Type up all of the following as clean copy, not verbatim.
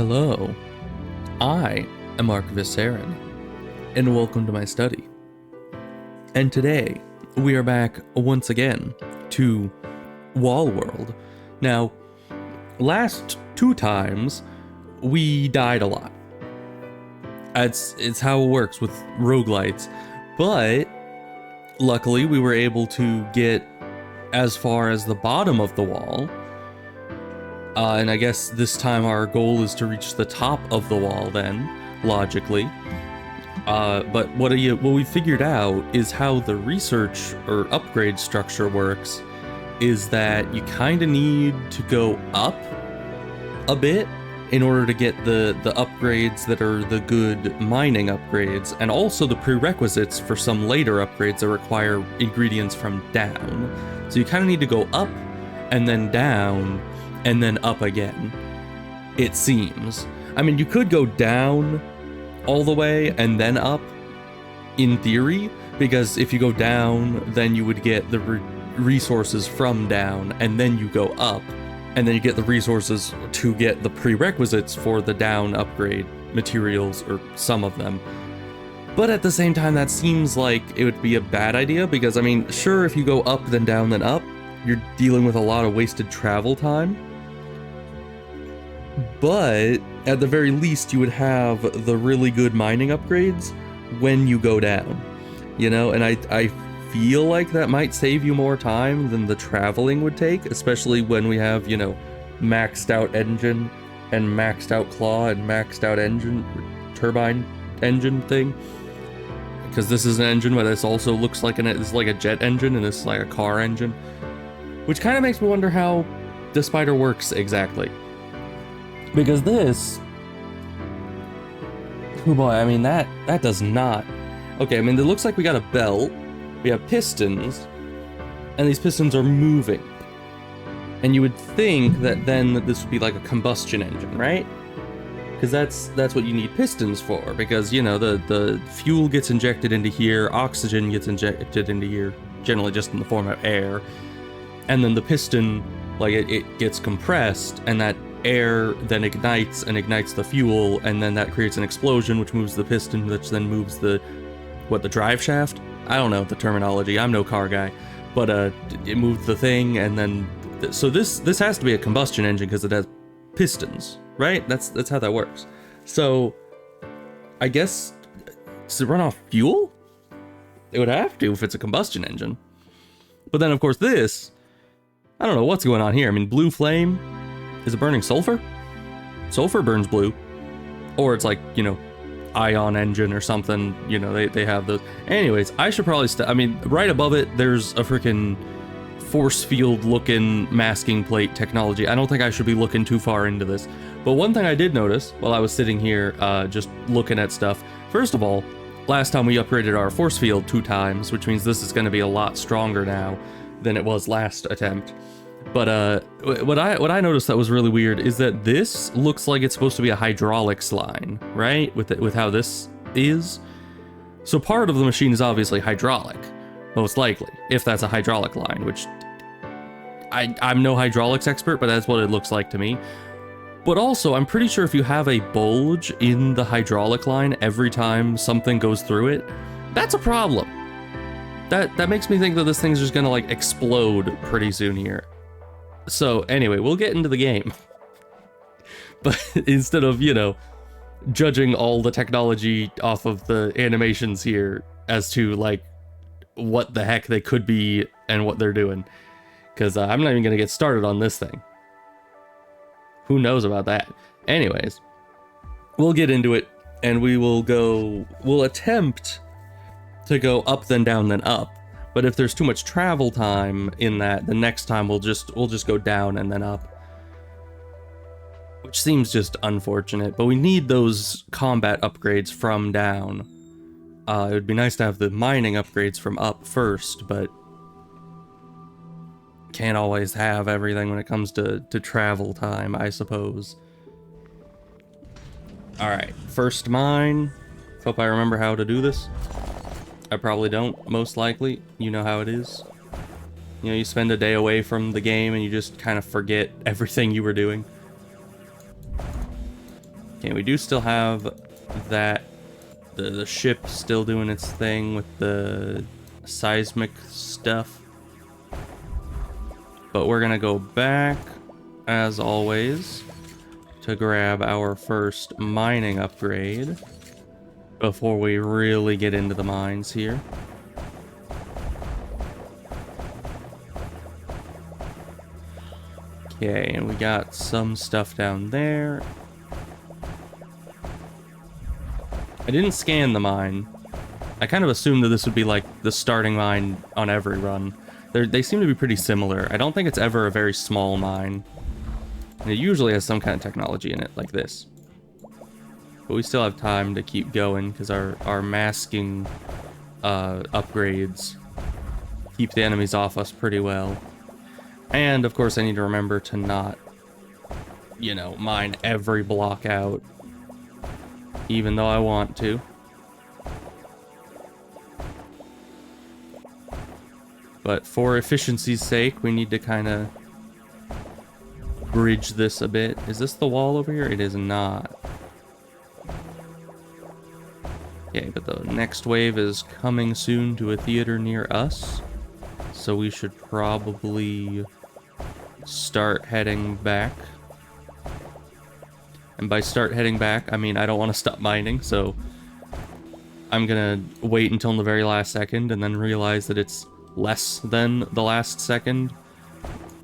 Hello, I am Archivist Saren, and welcome to my study. And today, we are back once again to Wall World. Now, last two times, we died a lot. It's how it works with roguelites, but luckily we were able to get as far as the bottom of the wall. And I guess this time our goal is to reach the top of the wall then, logically. But what we figured out is how the research or upgrade structure works is that you kind of need to go up a bit in order to get the upgrades that are the good mining upgrades, and also the prerequisites for some later upgrades that require ingredients from down. So you kind of need to go up and then down and then up again, it seems. I mean, you could go down all the way and then up, in theory, because if you go down, then you would get the resources from down, and then you go up, and then you get the resources to get the prerequisites for the down upgrade materials, or some of them. But at the same time, that seems like it would be a bad idea, because, I mean, sure, if you go up, then up, you're dealing with a lot of wasted travel time. But at the very least, you would have the really good mining upgrades when you go down, you know? And I feel like that might save you more time than the traveling would take, especially when we have, you know, maxed out engine and maxed out claw and maxed out engine, turbine engine thing. Because this is an engine, but this also looks like this is like a jet engine and this is like a car engine. Which kind of makes me wonder how the spider works exactly. Because this, oh boy, I mean, that does not. Okay, I mean, it looks like we got a belt, we have pistons, and these pistons are moving. And you would think that then this would be like a combustion engine, right? Because that's what you need pistons for, because, you know, the fuel gets injected into here, oxygen gets injected into here, generally just in the form of air, and then the piston, like, it gets compressed, and that air then ignites the fuel, and then that creates an explosion which moves the piston, which then moves the drive shaft? I don't know the terminology, I'm no car guy, but it moves the thing, and then so this has to be a combustion engine because it has pistons, right? That's how that works. So I guess, does it run off fuel? It would have to if it's a combustion engine. But then of course this, I don't know what's going on here. I mean, blue flame, is it burning sulfur? Sulfur burns blue. Or it's like, you know, ion engine or something, you know, they have those. Anyways, I should probably I mean, right above it, there's a freaking force field looking masking plate technology. I don't think I should be looking too far into this. But one thing I did notice while I was sitting here, just looking at stuff, first of all, last time we upgraded our force field 2 times, which means this is going to be a lot stronger now than it was last attempt. But what I noticed that was really weird is that this looks like it's supposed to be a hydraulics line, right? With how this is. So part of the machine is obviously hydraulic, most likely, if that's a hydraulic line, which I'm no hydraulics expert, but that's what it looks like to me. But also, I'm pretty sure if you have a bulge in the hydraulic line every time something goes through it, that's a problem. That makes me think that this thing's just gonna like explode pretty soon here. So anyway, we'll get into the game. But instead of, you know, judging all the technology off of the animations here as to like what the heck they could be and what they're doing, because I'm not even gonna get started on this thing. Who knows about that? Anyways, we'll get into it, and we'll attempt to go up then down then up. But if there's too much travel time in that, the next time we'll just go down and then up. Which seems just unfortunate, but we need those combat upgrades from down. It would be nice to have the mining upgrades from up first, but can't always have everything when it comes to travel time, I suppose. Alright, first mine. Hope I remember how to do this. I probably don't, most likely. You know how it is. You know, you spend a day away from the game and you just kind of forget everything you were doing. Okay, we do still have that, the ship still doing its thing with the seismic stuff. But we're gonna go back, as always, to grab our first mining upgrade before we really get into the mines here. Okay, and we got some stuff down there. I didn't scan the mine. I kind of assumed that this would be like the starting mine on every run. They seem to be pretty similar. I don't think it's ever a very small mine. And it usually has some kind of technology in it, like this. But we still have time to keep going, because our masking upgrades keep the enemies off us pretty well. And, of course, I need to remember to not, you know, mine every block out, even though I want to. But for efficiency's sake, we need to kind of bridge this a bit. Is this the wall over here? It is not. Okay, but the next wave is coming soon to a theater near us. So we should probably start heading back. And by start heading back, I mean I don't want to stop mining, so I'm gonna wait until the very last second and then realize that it's less than the last second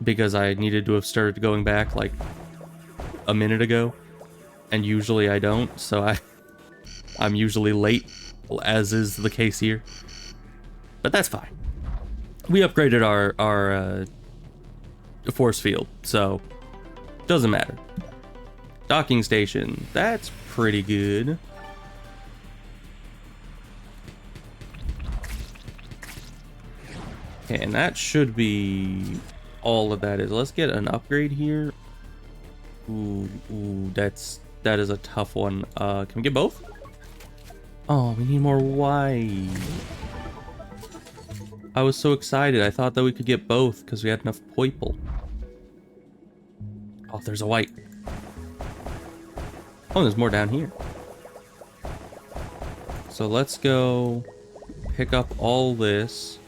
because I needed to have started going back like a minute ago, and usually I don't, so I'm usually late, as is the case here. But that's fine. We upgraded our force field, so doesn't matter. Docking station, that's pretty good. Okay, and that should be all of that is. Let's get an upgrade here. Ooh, that is a tough one. Can we get both? Oh, we need more white. I was so excited. I thought that we could get both because we had enough purple. Oh, there's a white. Oh, there's more down here. So let's go pick up all this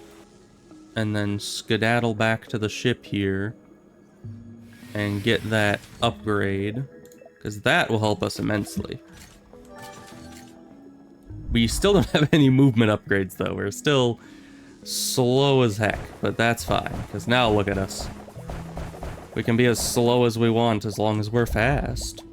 and then skedaddle back to the ship here and get that upgrade, because that will help us immensely. We still don't have any movement upgrades though. We're still slow as heck, but that's fine, because now look at us. We can be as slow as we want as long as we're fast.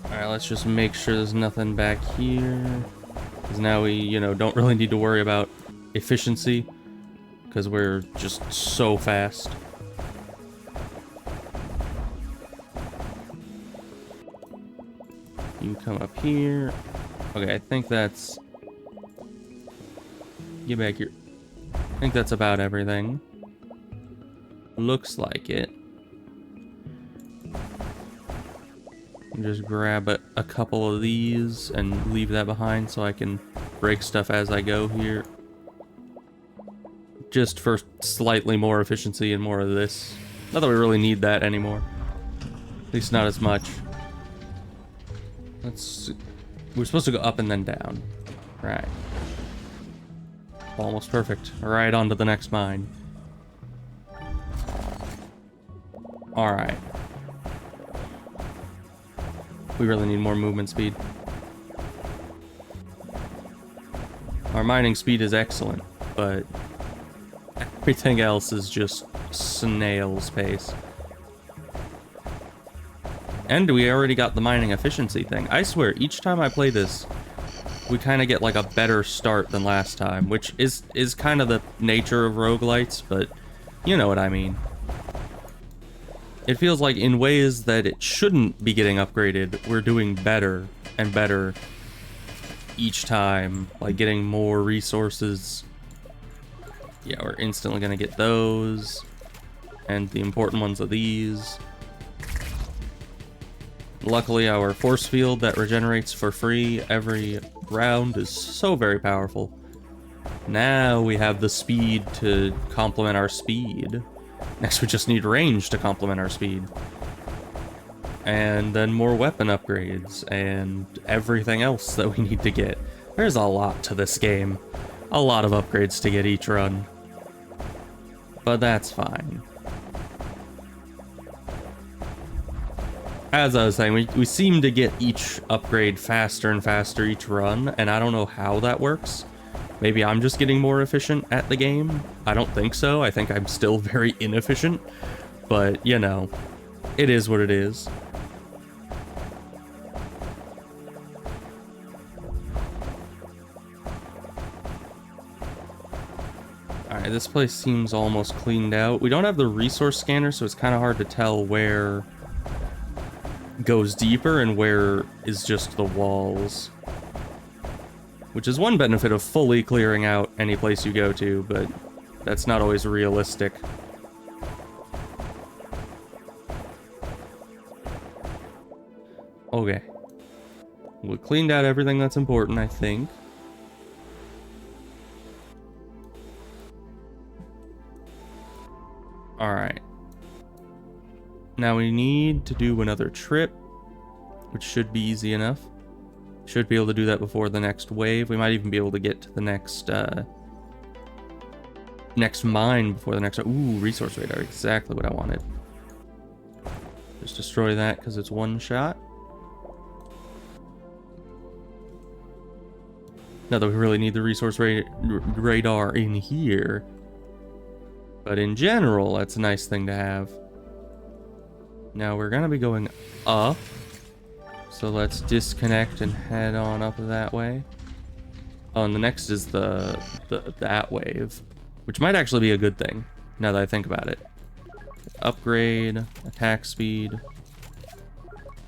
Alright, let's just make sure there's nothing back here. Because now we, you know, don't really need to worry about efficiency. Because we're just so fast. You come up here. Okay, I think that's... Get back here. I think that's about everything. Looks like it. Just grab a couple of these and leave that behind so I can break stuff as I go here. Just for slightly more efficiency and more of this. Not that we really need that anymore. At least not as much. We're supposed to go up and then down. Right. Almost perfect. Right on to the next mine. Alright. We really need more movement speed. Our mining speed is excellent, but everything else is just snail's pace. And we already got the mining efficiency thing. I swear, each time I play this, we kind of get like a better start than last time, which is kind of the nature of roguelites, but you know what I mean. It feels like in ways that it shouldn't be getting upgraded, we're doing better and better each time. Like getting more resources. Yeah, we're instantly gonna get those. And the important ones are these. Luckily, our force field that regenerates for free every round is so very powerful. Now we have the speed to complement our speed. Next we just need range to complement our speed. And then more weapon upgrades and everything else that we need to get. There's a lot to this game. A lot of upgrades to get each run. But that's fine. As I was saying, we seem to get each upgrade faster and faster each run, and I don't know how that works. Maybe I'm just getting more efficient at the game. I don't think so. I think I'm still very inefficient. But, you know, it is what it is. Alright, this place seems almost cleaned out. We don't have the resource scanner, so it's kind of hard to tell where goes deeper and where is just the walls. Which is one benefit of fully clearing out any place you go to, but that's not always realistic. Okay. We cleaned out everything that's important, I think. Alright. Now we need to do another trip, which should be easy enough. Should be able to do that before the next wave. We might even be able to get to the next next mine before the next... Ooh, resource radar. Exactly what I wanted. Just destroy that because it's one shot. Not that we really need the resource radar in here. But in general, that's a nice thing to have. Now we're going to be going up. So let's disconnect and head on up that way. Oh, and the next is that wave, which might actually be a good thing, now that I think about it. Upgrade, attack speed,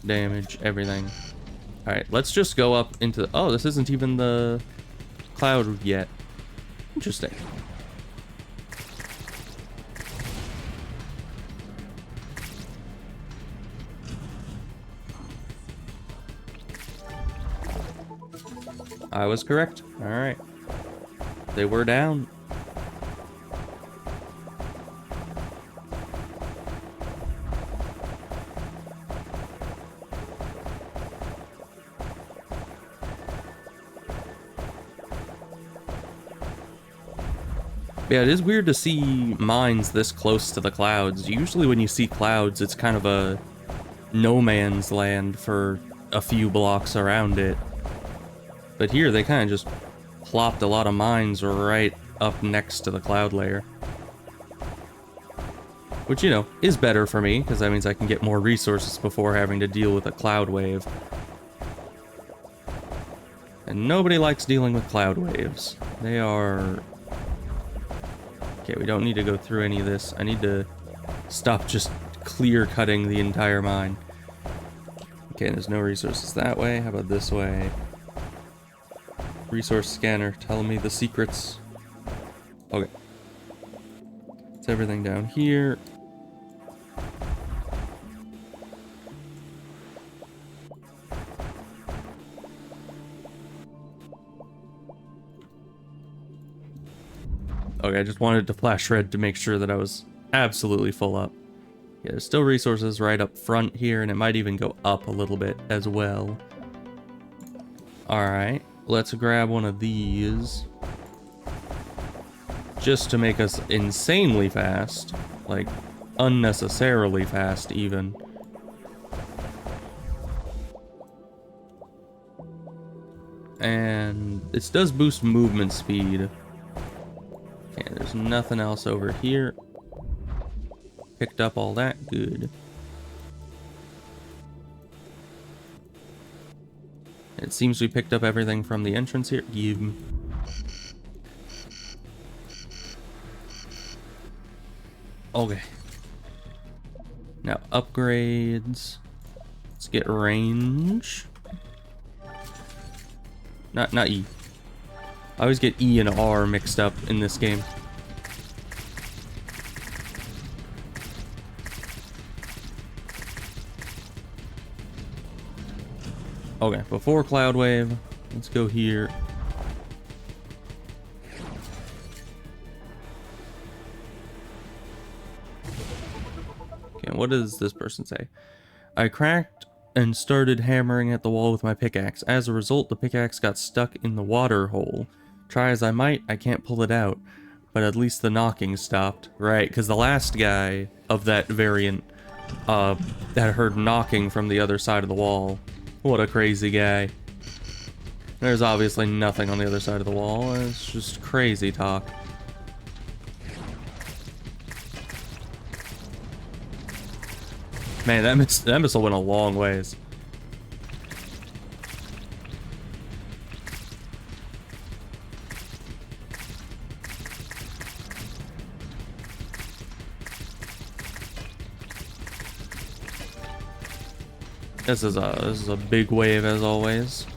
damage, everything. Alright, let's just go up into the... Oh, this isn't even the cloud yet. Interesting. I was correct. Alright. They were down. Yeah, it is weird to see mines this close to the clouds. Usually when you see clouds, it's kind of a no man's land for a few blocks around it. But here, they kind of just plopped a lot of mines right up next to the cloud layer. Which, you know, is better for me, because that means I can get more resources before having to deal with a cloud wave. And nobody likes dealing with cloud waves. They are... Okay, we don't need to go through any of this. I need to stop just clear-cutting the entire mine. Okay, there's no resources that way. How about this way? Resource scanner, tell me the secrets. Okay. It's everything down here. Okay, I just wanted to flash red to make sure that I was absolutely full up. Yeah, there's still resources right up front here, and it might even go up a little bit as well. Alright. Let's grab one of these. Just to make us insanely fast. Like, unnecessarily fast, even. And this does boost movement speed. Okay, there's nothing else over here. Picked up all that. Good. It seems we picked up everything from the entrance here. Give me. Okay. Now, upgrades. Let's get range. Not E. I always get E and R mixed up in this game. Okay, before Cloud Wave, let's go here. second. What does this person say? I cracked and started hammering at the wall with my pickaxe. As a result, the pickaxe got stuck in the water hole. Try as I might, I can't pull it out. But at least the knocking stopped. Right, because the last guy of that variant had heard knocking from the other side of the wall. What a crazy guy. There's obviously nothing on the other side of the wall. It's just crazy talk. Man, that missile went a long ways. This is a big wave as always.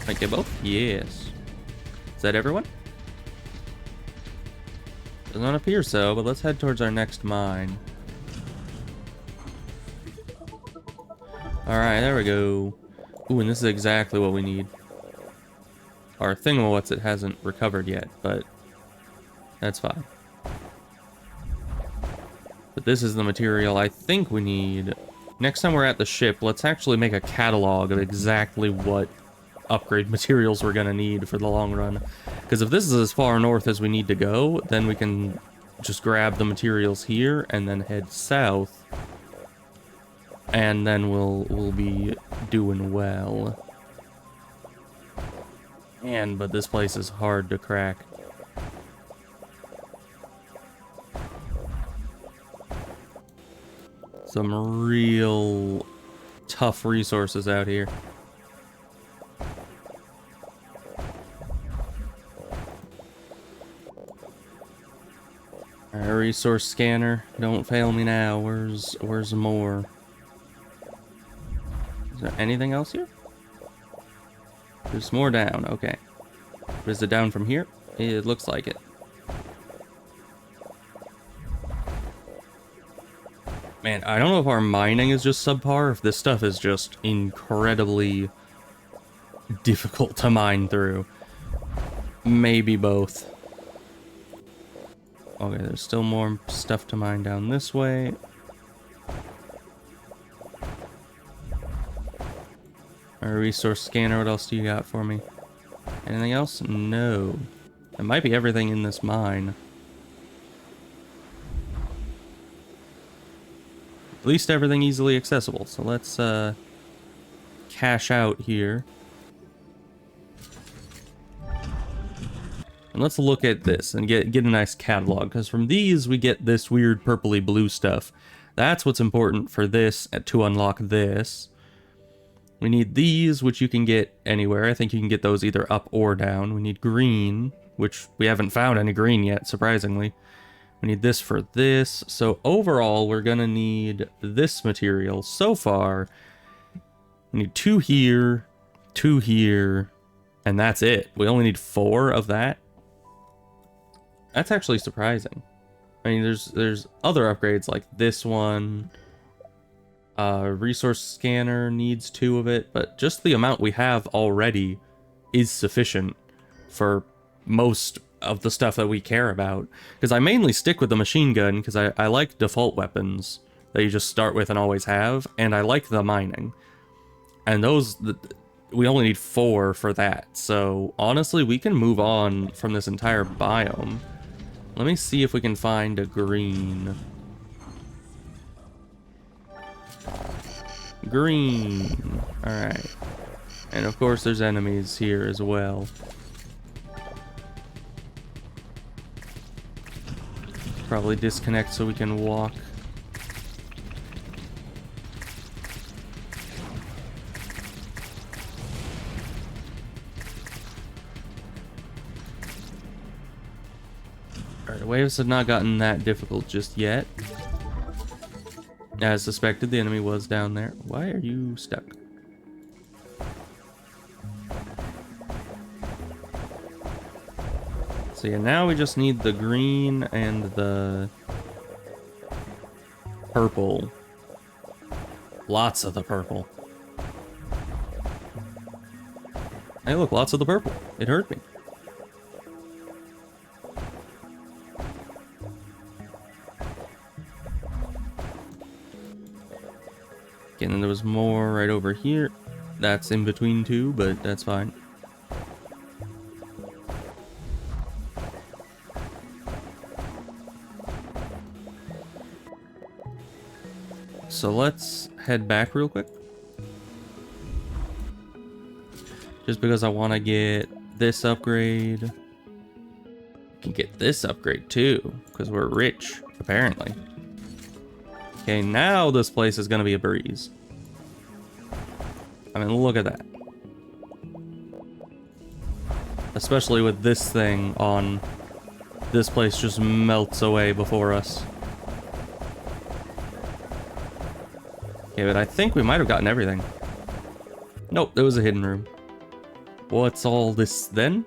Might get both? Yes. Is that everyone? Does not appear so, but let's head towards our next mine. Alright, there we go. Ooh, and this is exactly what we need. Our thingamawhat's-it hasn't recovered yet, but that's fine. But this is the material I think we need. Next time we're at the ship, let's actually make a catalog of exactly what upgrade materials we're gonna need for the long run. Because if this is as far north as we need to go, then we can just grab the materials here and then head south. And then we'll be doing well. But this place is hard to crack. Some real tough resources out here. Alright, resource scanner, don't fail me now. Where's more? Is there anything else here? There's more down, okay. Is it down from here? It looks like it. Man, I don't know if our mining is just subpar, if this stuff is just incredibly difficult to mine through. Maybe both. Okay, there's still more stuff to mine down this way. Our resource scanner, what else do you got for me? Anything else? No. It might be everything in this mine. At least everything easily accessible. So let's cash out here. And let's look at this and get a nice catalog, because from these we get this weird purpley blue stuff. That's what's important for this to unlock this. We need these, which you can get anywhere. I think you can get those either up or down. We need green, which we haven't found any green yet, surprisingly. We need this for this. So overall, we're gonna need this material. So far, we need 2 here, 2 here, and that's it. We only need 4 of that. That's actually surprising. I mean, there's other upgrades like this one. Resource scanner needs 2 of it, but just the amount we have already is sufficient for most of the stuff that we care about. Because I mainly stick with the machine gun because I like default weapons that you just start with and always have, and I like the mining. And those, we only need 4 for that. So honestly, we can move on from this entire biome. Let me see if we can find a green. Green. Alright. And of course there's enemies here as well. Probably disconnect so we can walk. Alright, the waves have not gotten that difficult just yet. As suspected, the enemy was down there. Why are you stuck? So yeah, now we just need the green and the purple. Lots of the purple. Hey look, lots of the purple. It hurt me. Okay, and then there was more right over here. That's in between two, but that's fine. So let's head back real quick. Just because I want to get this upgrade. Can get this upgrade too, because we're rich, apparently. Okay, now this place is going to be a breeze. I mean, look at that. Especially with this thing on. This place just melts away before us. Okay, but I think we might have gotten everything. Nope, there was a hidden room. What's all this then?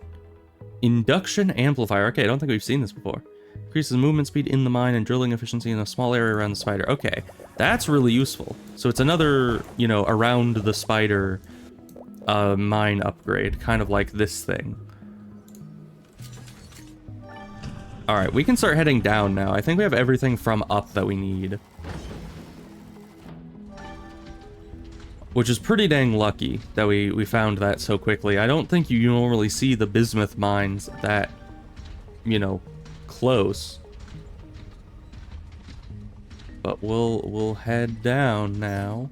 Induction amplifier. Okay, I don't think we've seen this before. Increases movement speed in the mine and drilling efficiency in a small area around the spider. Okay, that's really useful. So it's another, you know, around the spider mine upgrade, kind of like this thing. Alright, we can start heading down now. I think we have everything from up that we need. Which is pretty dang lucky that we found that so quickly. I don't think you normally see the bismuth mines that, you know, close. But we'll head down now.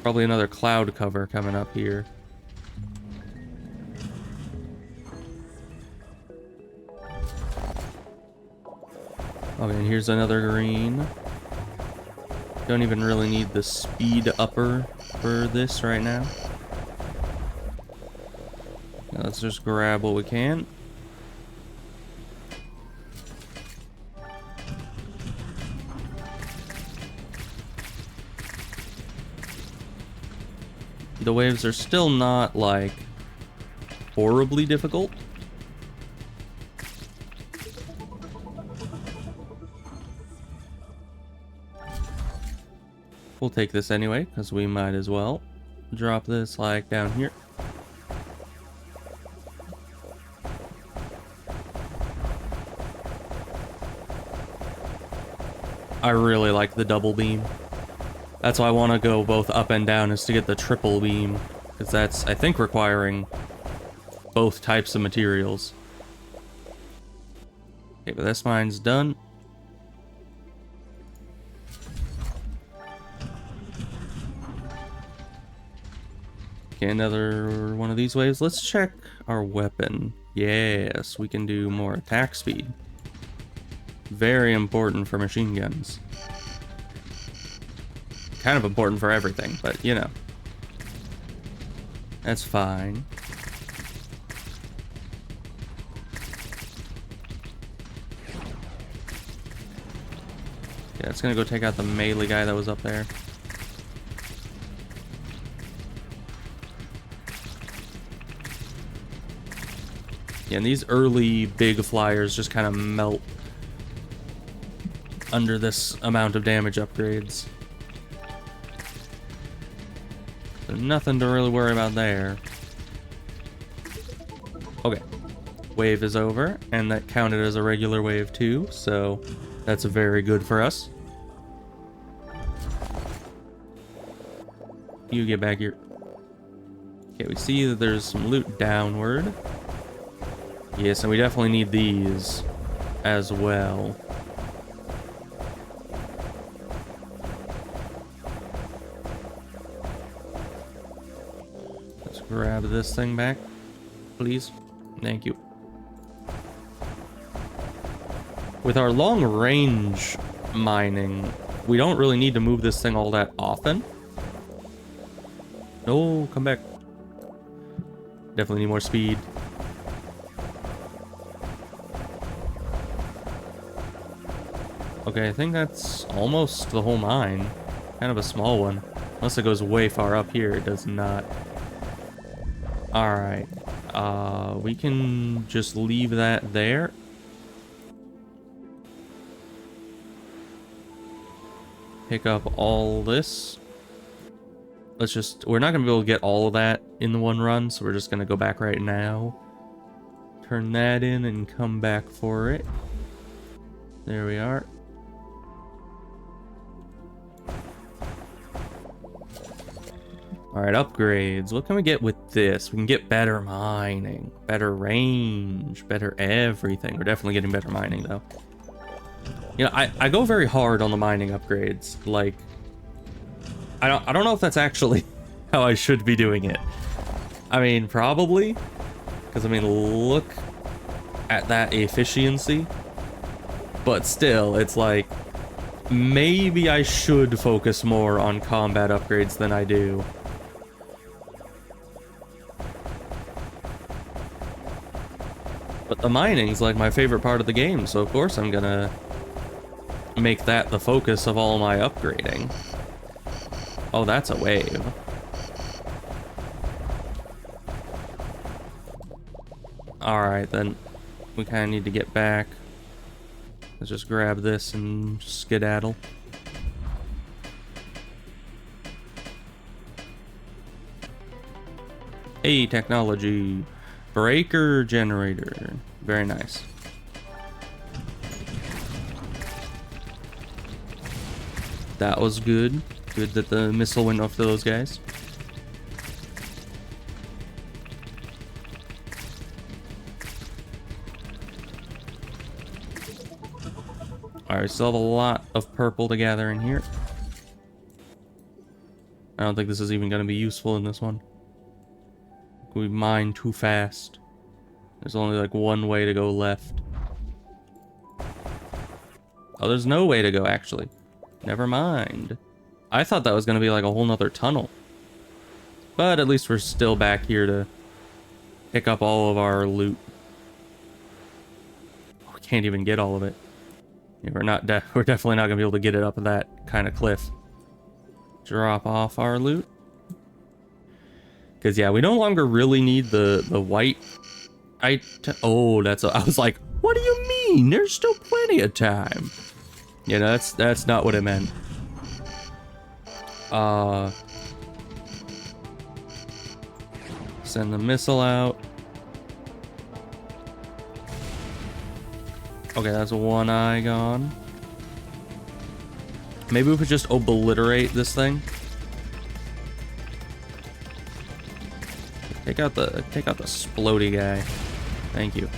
Probably another cloud cover coming up here. Okay, and here's another green. Don't even really need the speed upper for this right now. Now let's just grab what we can. The waves are still not, like, horribly difficult. We'll take this anyway, because we might as well. Drop this, like, down here. I really like the double beam. That's why I want to go both up and down, is to get the triple beam. Because that's, I think, requiring both types of materials. Okay, but this mine's done. Okay, another one of these waves. Let's check our weapon. Yes, we can do more attack speed. Very important for machine guns. Kind of important for everything, but you know. That's fine. Yeah, it's gonna go take out the melee guy that was up there. Yeah, and these early big flyers just kind of melt under this amount of damage upgrades. So nothing to really worry about there. Okay. Wave is over, and that counted as a regular wave too, so that's very good for us. You get back here. Okay, we see that there's some loot downward. Yes, and we definitely need these as well. Let's grab this thing back, please. Thank you. With our long range mining, we don't really need to move this thing all that often. No, come back. Definitely need more speed. Okay, I think that's almost the whole mine. Kind of a small one. Unless it goes way far up here, it does not. Alright. We can just leave that there. Pick up all this. Let's just... We're not going to be able to get all of that in the one run, so we're just going to go back right now. Turn that in and come back for it. There we are. Alright, upgrades. What can we get with this? We can get better mining, better range, better everything. We're definitely getting better mining, though. You know, I go very hard on the mining upgrades. Like, I don't know if that's actually how I should be doing it. I mean, probably. Because, I mean, look at that efficiency. But still, it's like, maybe I should focus more on combat upgrades than I do. But the mining's like my favorite part of the game, so of course I'm gonna make that the focus of all my upgrading. Oh, that's a wave. Alright, then we kind of need to get back. Let's just grab this and skedaddle. Hey, technology. Breaker generator. Very nice. That was good. Good that the missile went off to those guys. Alright, still have a lot of purple to gather in here. I don't think this is even going to be useful in this one. We mine too fast. There's only like one way to go left. Oh, there's no way to go, actually. Never mind. I thought that was going to be like a whole nother tunnel. But at least we're still back here to pick up all of our loot. Oh, we can't even get all of it. Yeah, we're definitely not going to be able to get it up that kind of cliff. Drop off our loot. Because, yeah, we no longer really need the white item. Oh, I was like, what do you mean? There's still plenty of time. Yeah, no, that's not what it meant. Send the missile out. Okay, that's one eye gone. Maybe we could just obliterate this thing. Take out the splody guy. Thank you.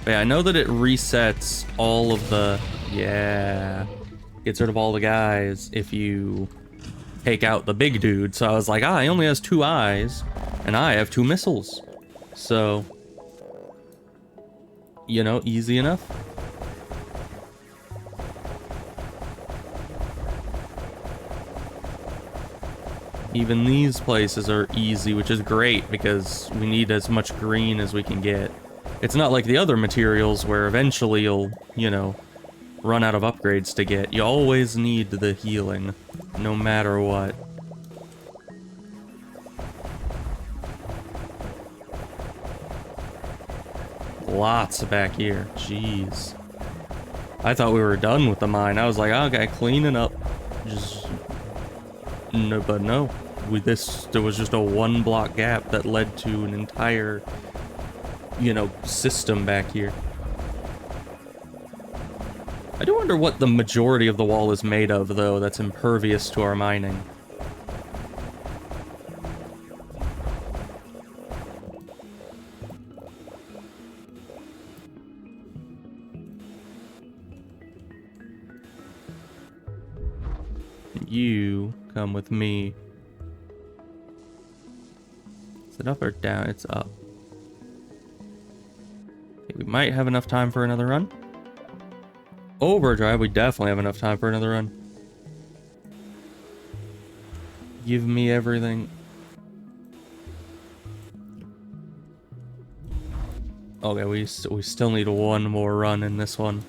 But yeah, I know that it resets all of the... Yeah. Gets rid of all the guys if you take out the big dude. So I was like, he only has 2 eyes. And I have 2 missiles. So... You know, easy enough. Even these places are easy, which is great because we need as much green as we can get. It's not like the other materials where eventually you'll, you know, run out of upgrades to get. You always need the healing, no matter what. Lots back here. Jeez. I thought we were done with the mine. I was like, okay, cleaning up. Just... No, but no. There was just a 1-block gap that led to an entire, you know, system back here. I do wonder what the majority of the wall is made of, though, that's impervious to our mining. You come with me. Is it up or down? It's up. Okay, we might have enough time for another run. Overdrive, we definitely have enough time for another run. Give me everything. Okay, we still need one more run in this one.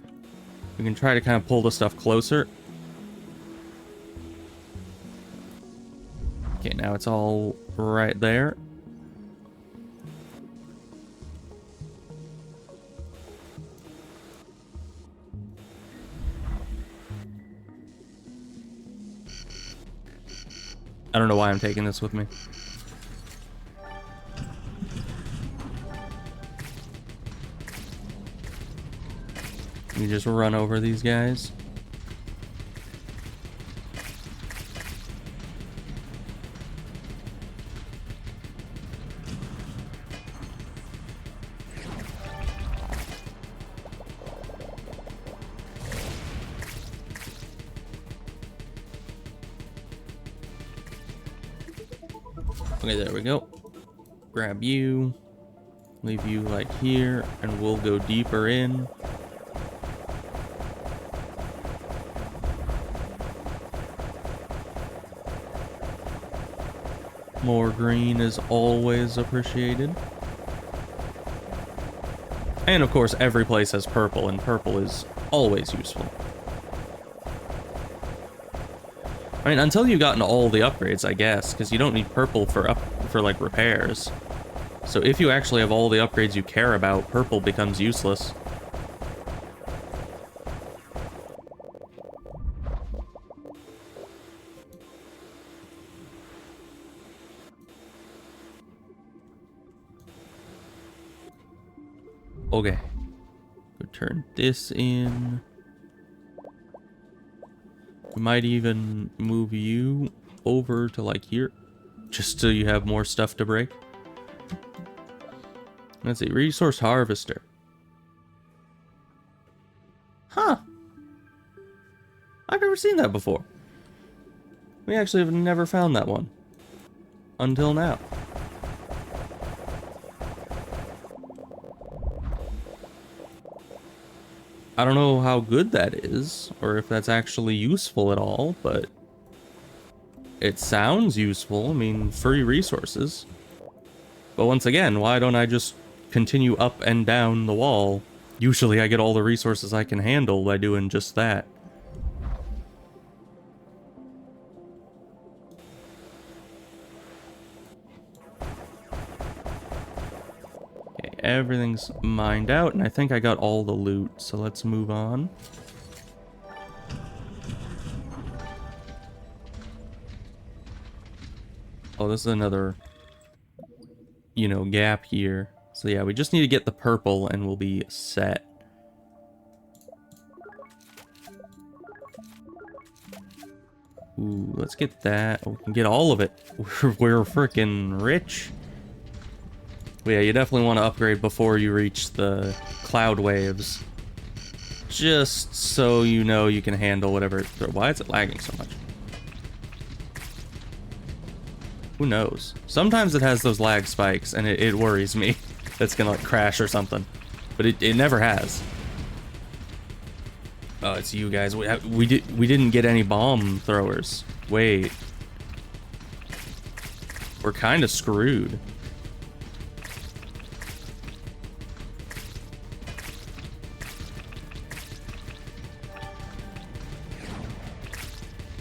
We can try to kind of pull the stuff closer. Okay, now it's all right there. I don't know why I'm taking this with me. You just run over these guys. Okay, there we go. Grab you. Leave you like here, and we'll go deeper in. More green is always appreciated. And of course, every place has purple, and purple is always useful. I mean, until you've gotten all the upgrades, I guess, because you don't need purple for like repairs. So if you actually have all the upgrades you care about, purple becomes useless. Okay. Go turn this in. We might even move you over to like here, just so you have more stuff to break. Let's see, resource harvester. Huh. I've never seen that before. We actually have never found that one. Until now. I don't know how good that is, or if that's actually useful at all, but it sounds useful. I mean, free resources. But once again, why don't I just continue up and down the wall? Usually I get all the resources I can handle by doing just that. Okay, everything's mined out, and I think I got all the loot, so let's move on. Oh, this is another, you know, gap here. So yeah, we just need to get the purple and we'll be set. Ooh, let's get that. Oh, we can get all of it. We're freaking rich. But yeah, you definitely want to upgrade before you reach the cloud waves. Just so you know you can handle whatever. Why is it lagging so much? Who knows? Sometimes it has those lag spikes and it worries me. That's gonna like crash or something. But it never has. Oh, it's you guys. We didn't get any bomb throwers. Wait. We're kind of screwed.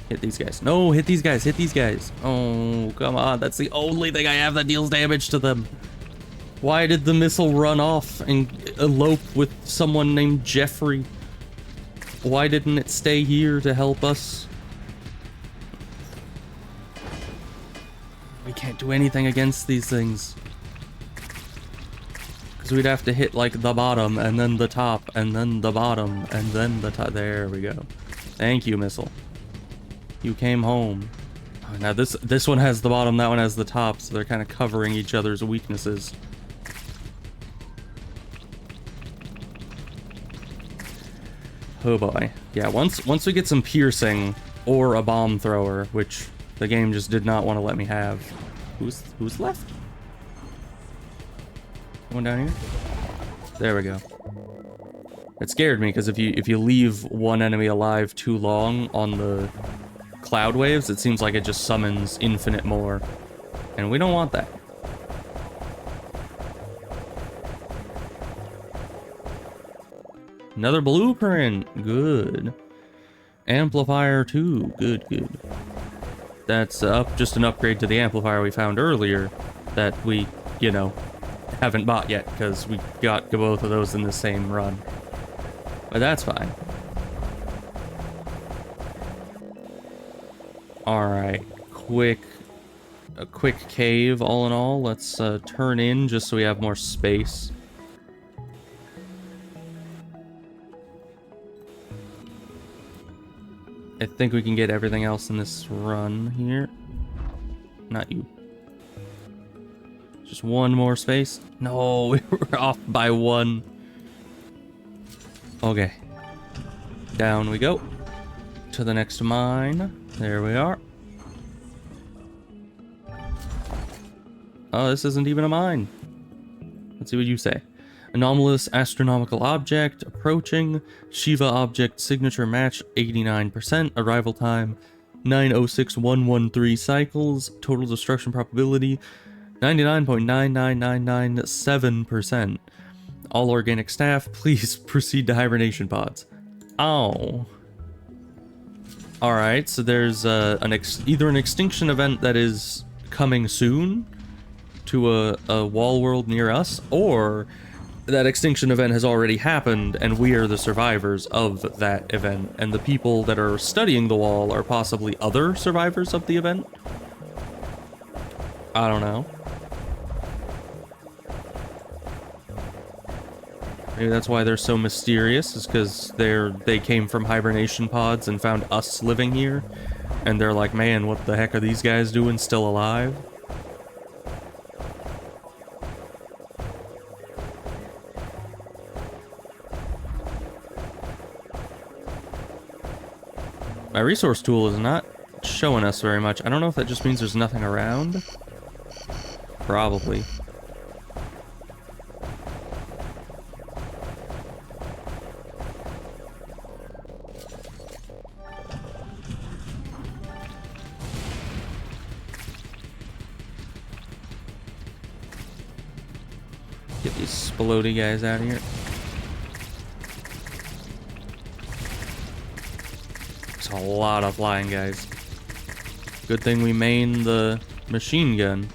Hit these guys. No, hit these guys. Hit these guys. Oh, come on. That's the only thing I have that deals damage to them. Why did the missile run off and elope with someone named Jeffrey? Why didn't it stay here to help us? We can't do anything against these things. Because we'd have to hit like the bottom and then the top and then the bottom and then the top. There we go. Thank you, missile. You came home. Oh, now this one has the bottom, that one has the top, so they're kind of covering each other's weaknesses. Oh boy. Yeah, once we get some piercing or a bomb thrower, which the game just did not want to let me have. Who's left? One down here? There we go. It scared me because if you leave one enemy alive too long on the cloud waves, it seems like it just summons infinite more. And we don't want that. Another blueprint. Good. Amplifier 2. Good, good. That's just an upgrade to the amplifier we found earlier that we, you know, haven't bought yet because we got both of those in the same run. But that's fine. Alright. A quick cave all in all. Let's turn in just so we have more space. I think we can get everything else in this run here. Not you. Just one more space. No, we were off by one. Okay. Down we go. To the next mine. There we are. Oh, this isn't even a mine. Let's see what you say. Anomalous astronomical object approaching. Shiva object signature match 89%. Arrival time 906,113 cycles. Total destruction probability 99.99997%. All organic staff, please proceed to hibernation pods. Oh. Alright, so there's either an extinction event that is coming soon to a wall world near us, or that extinction event has already happened and we are the survivors of that event, and the people that are studying the wall are possibly other survivors of the event? I don't know. Maybe that's why they're so mysterious, is because they came from hibernation pods and found us living here, and they're like, man, what the heck are these guys doing still alive? My resource tool is not showing us very much. I don't know if that just means there's nothing around. Probably. Get these splody guys out of here. A lot of flying guys. Good thing we main the machine gun,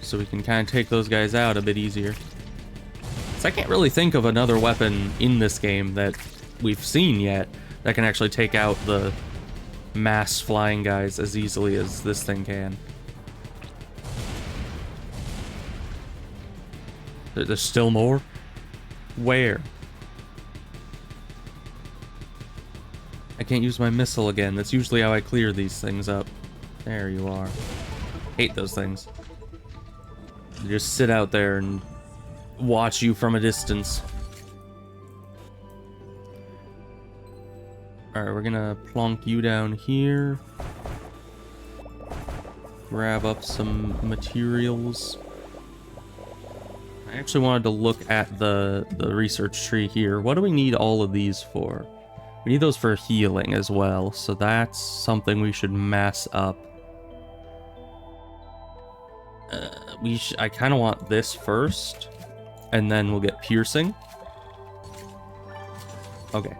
so we can kind of take those guys out a bit easier. So I can't really think of another weapon in this game that we've seen yet that can actually take out the mass flying guys as easily as this thing can. There's still more? Where? I can't use my missile again. That's usually how I clear these things up. There you are. Hate those things. They just sit out there and watch you from a distance. Alright, we're gonna plonk you down here. Grab up some materials. I actually wanted to look at the research tree here. What do we need all of these for? We need those for healing as well, so that's something we should mass up. I kind of want this first, and then we'll get piercing. Okay.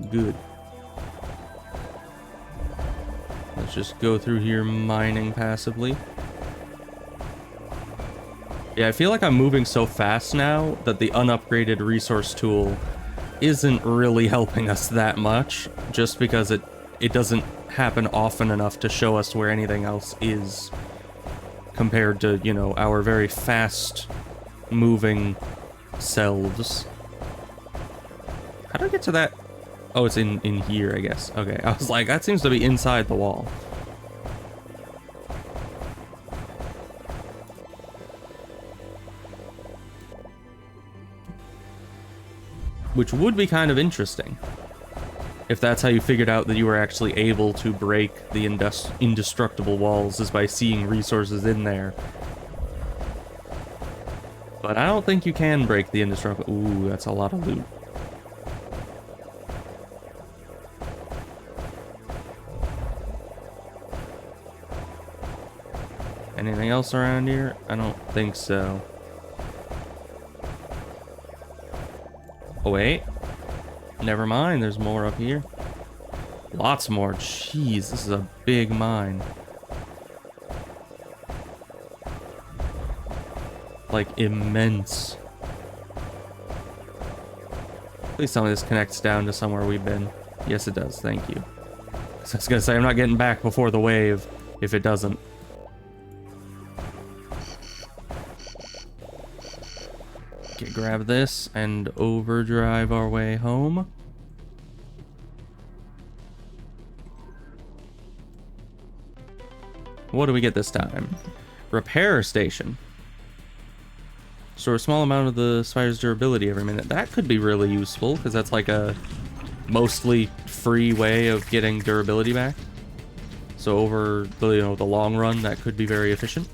Good. Let's just go through here mining passively. Yeah, I feel like I'm moving so fast now that the unupgraded resource tool isn't really helping us that much, just because it doesn't happen often enough to show us where anything else is, compared to, you know, our very fast moving selves. How do I get to that? Oh, it's in here, I guess. Okay, I was like, that seems to be inside the wall. Which would be kind of interesting, if that's how you figured out that you were actually able to break the indestructible walls, is by seeing resources in there. But I don't think you can break the indestructible. Ooh, that's a lot of loot. Anything else around here? I don't think so. Oh, wait. Never mind, there's more up here. Lots more. Jeez, this is a big mine. Like, immense. Please tell me this connects down to somewhere we've been. Yes, it does. Thank you. So I was gonna say, I'm not getting back before the wave if it doesn't. Okay, grab this and overdrive our way home. What do we get this time? Repair station. Store a small amount of the spider's durability every minute. That could be really useful, because that's like a mostly free way of getting durability back. So over the, the long run, that could be very efficient.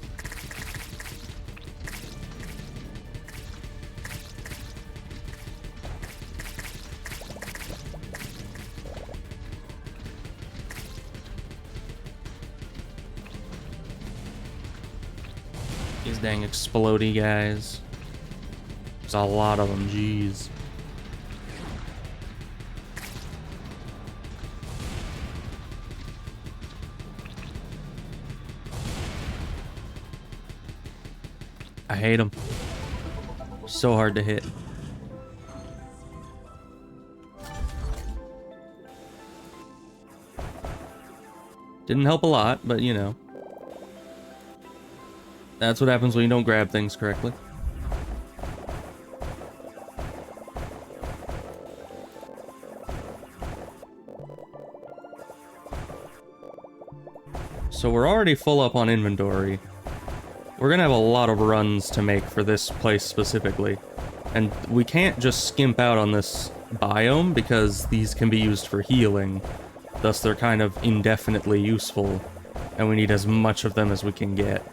These dang explodey guys. There's a lot of them, jeez. I hate them. So hard to hit. Didn't help a lot, but you know. That's what happens when you don't grab things correctly. So we're already full up on inventory. We're gonna have a lot of runs to make for this place specifically. And we can't just skimp out on this biome because these can be used for healing. Thus they're kind of indefinitely useful. And we need as much of them as we can get.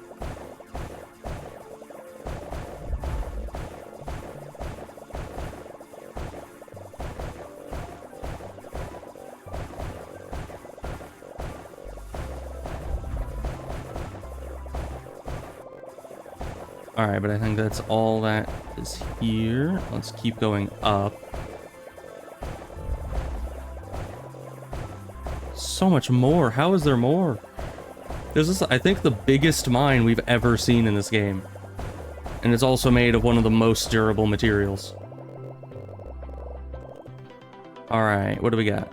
Alright, but I think that's all that is here. Let's keep going up. So much more. How is there more? This is, I think, the biggest mine we've ever seen in this game. And it's also made of one of the most durable materials. Alright, what do we got?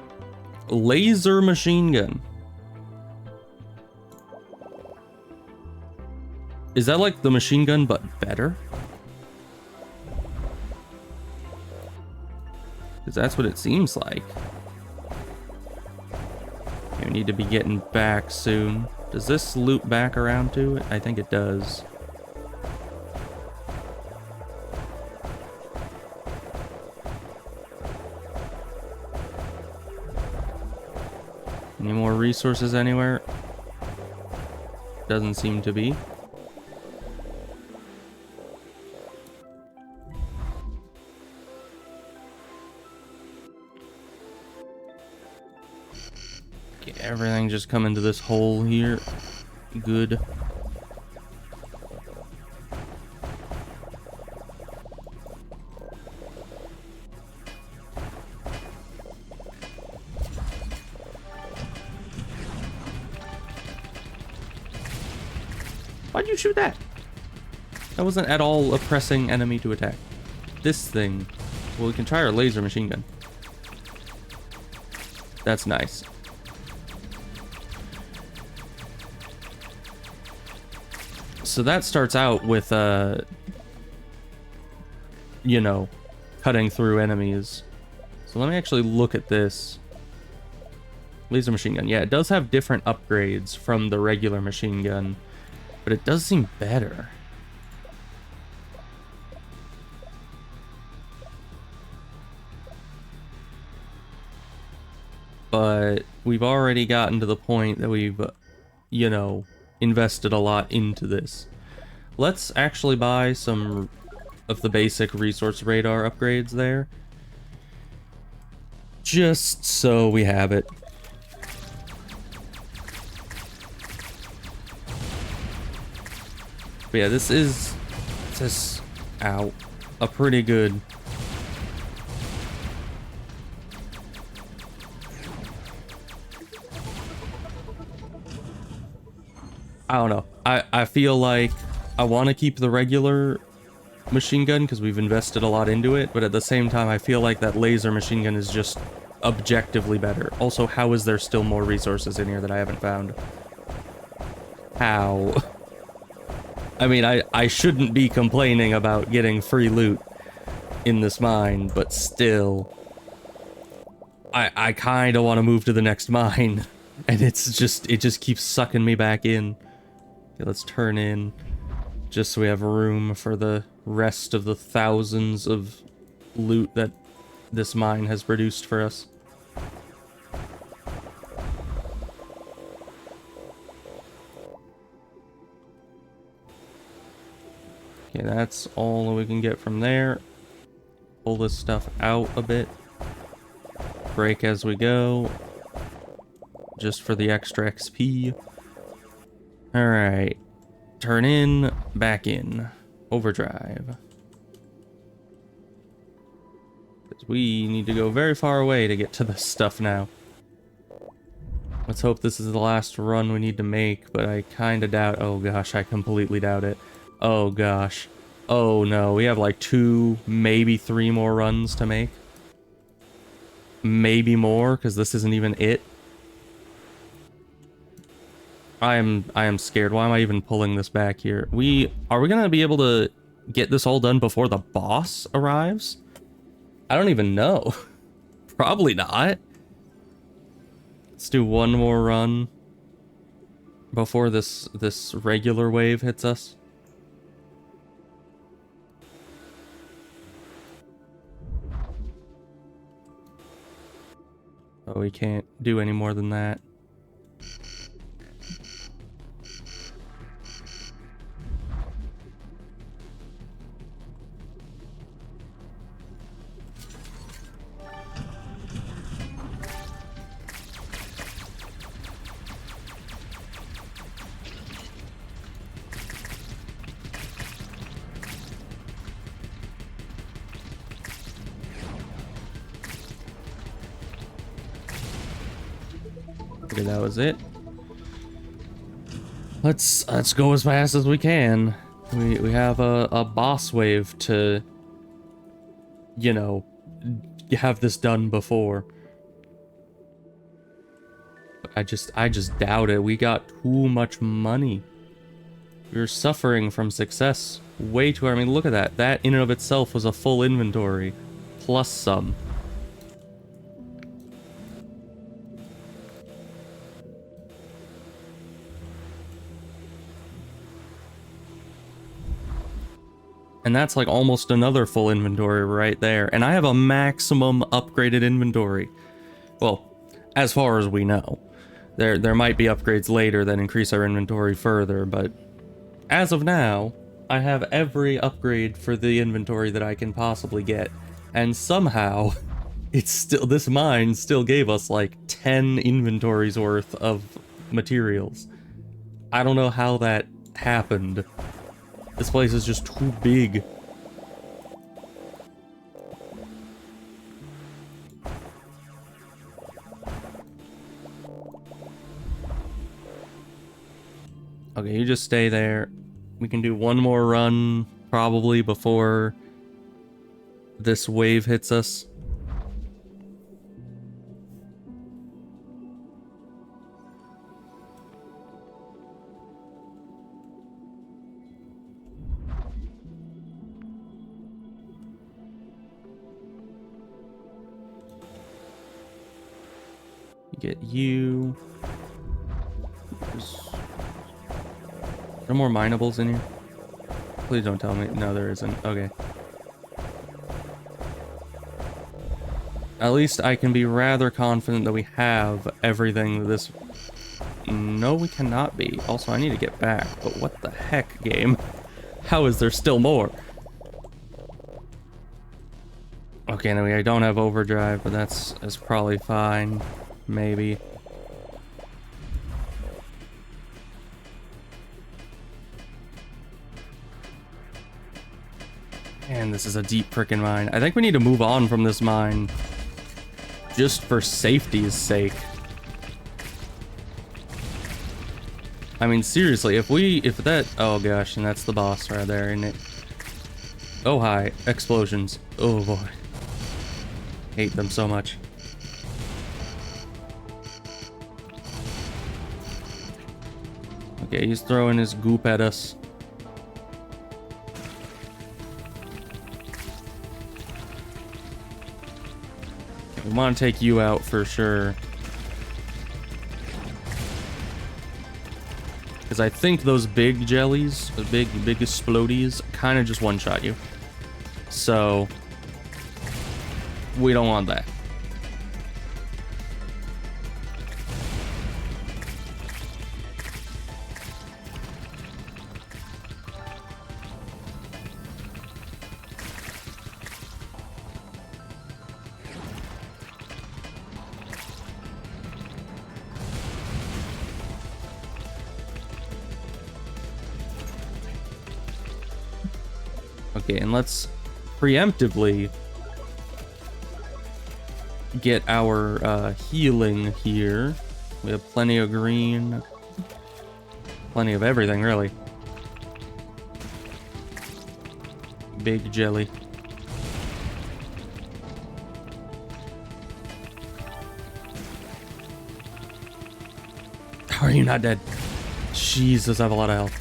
Laser machine gun. Is that like the machine gun, but better? Because that's what it seems like. We need to be getting back soon. Does this loop back around to it? I think it does. Any more resources anywhere? Doesn't seem to be. Everything just come into this hole here. Good. Why'd you shoot that? That wasn't at all a pressing enemy to attack. This thing. Well, we can try our laser machine gun. That's nice. So that starts out with, you know, cutting through enemies. So let me actually look at this. Laser machine gun. Yeah, it does have different upgrades from the regular machine gun, but it does seem better. But we've already gotten to the point that we've, you know, invested a lot into this. Let's actually buy some of the basic resource radar upgrades there. Just so we have it. But yeah, this is ow, a pretty good I don't know. I feel like I want to keep the regular machine gun because we've invested a lot into it, but at the same time I feel like that laser machine gun is just objectively better. Also, how is there still more resources in here that I haven't found? How? I mean, I shouldn't be complaining about getting free loot in this mine, but still, I kind of want to move to the next mine, and it just keeps sucking me back in. Okay, let's turn in just so we have room for the rest of the thousands of loot that this mine has produced for us. Okay, that's all we can get from there. Pull this stuff out a bit. Break as we go. Just for the extra XP. Alright. Turn in, back in. Overdrive. Because we need to go very far away to get to this stuff now. Let's hope this is the last run we need to make, but I kind of doubt... Oh gosh, I completely doubt it. Oh gosh. Oh no, we have like 2, maybe 3 more runs to make. Maybe more, because this isn't even it. I am scared. Why am I even pulling this back here? Are we gonna be able to get this all done before the boss arrives? I don't even know. Probably not. Let's do one more run before this regular wave hits us. Oh, we can't do any more than that. Okay, that was it. Let's go as fast as we can. We have a boss wave to, you know, have this done before. I just doubt it. We got too much money. We're suffering from success way too. I mean, look at that. That in and of itself was a full inventory plus some. And that's like almost another full inventory right there. And I have a maximum upgraded inventory. Well, as far as we know. There might be upgrades later that increase our inventory further, but as of now, I have every upgrade for the inventory that I can possibly get. And somehow, it's still, this mine still gave us like 10 inventories worth of materials. I don't know how that happened. This place is just too big. Okay, you just stay there. We can do one more run, probably, before this wave hits us. Get you. There's no more minables in here. Please don't tell me. No, there isn't. Okay. At least I can be rather confident that we have everything that this... No, we cannot be. Also, I need to get back. But what the heck, game? How is there still more? Okay, anyway, I don't have overdrive, but that's probably fine. Maybe. Man, this is a deep frickin' mine. I think we need to move on from this mine. Just for safety's sake. I mean, seriously, if that... Oh gosh, and that's the boss right there, isn't it? Oh hi, explosions. Oh boy. Hate them so much. Okay, he's throwing his goop at us. We want to take you out for sure. Because I think those big jellies, the big explodies, kind of just one-shot you. So, we don't want that. Okay, and let's preemptively get our healing here. We have plenty of green. Plenty of everything, really. Big jelly. How are you not dead? Jesus, I have a lot of health.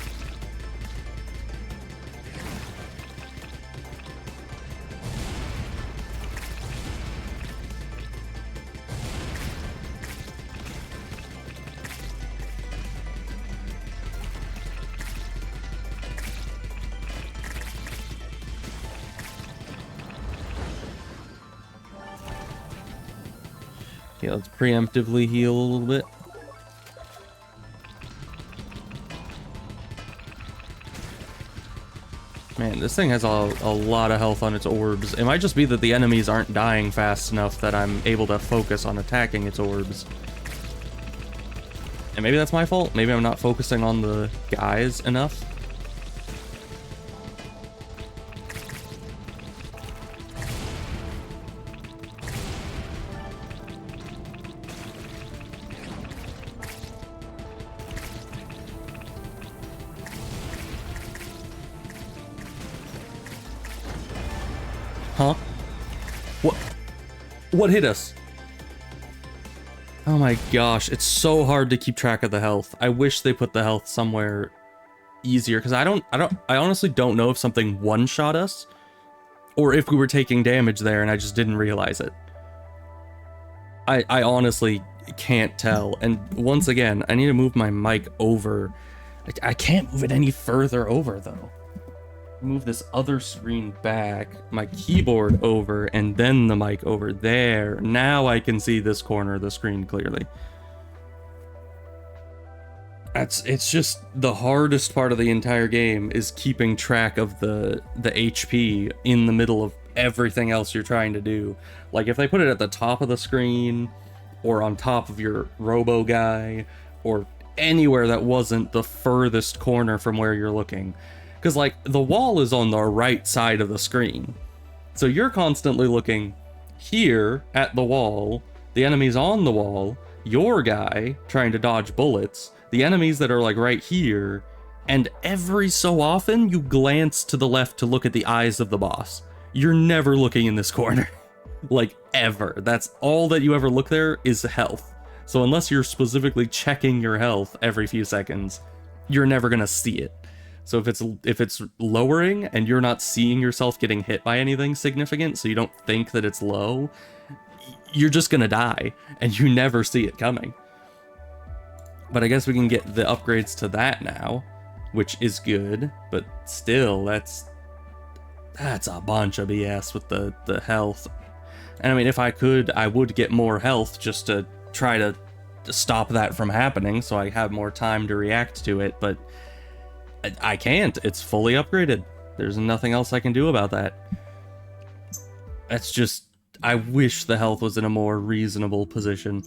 Okay, let's preemptively heal a little bit. Man, this thing has a lot of health on its orbs. It might just be that the enemies aren't dying fast enough that I'm able to focus on attacking its orbs. And maybe that's my fault. Maybe I'm not focusing on the guys enough. Huh? What hit us? Oh my gosh, it's so hard to keep track of the health. I wish they put the health somewhere easier, because I honestly don't know if something one-shot us or if we were taking damage there and I just didn't realize it. I honestly can't tell. And once again, I need to move my mic over. I can't move it any further over though. Move this other screen back, my keyboard over, and then the mic over there. Now I can see this corner of the screen clearly. It's just the hardest part of the entire game is keeping track of the HP in the middle of everything else you're trying to do. Like if they put it at the top of the screen or on top of your robo guy or anywhere that wasn't the furthest corner from where you're looking. Because, like, the wall is on the right side of the screen. So you're constantly looking here at the wall, the enemy's on the wall, your guy trying to dodge bullets, the enemies that are, like, right here, and every so often you glance to the left to look at the eyes of the boss. You're never looking in this corner. Like, ever. That's all that you ever look there is health. So unless you're specifically checking your health every few seconds, you're never gonna see it. So if it's lowering and you're not seeing yourself getting hit by anything significant, so you don't think that it's low, you're just gonna die, and you never see it coming. But I guess we can get the upgrades to that now, which is good, but still, that's a bunch of BS with the health. And I mean, if I could, I would get more health just to try to stop that from happening, so I have more time to react to it, but I can't. It's fully upgraded. There's nothing else I can do about that. That's just... I wish the health was in a more reasonable position.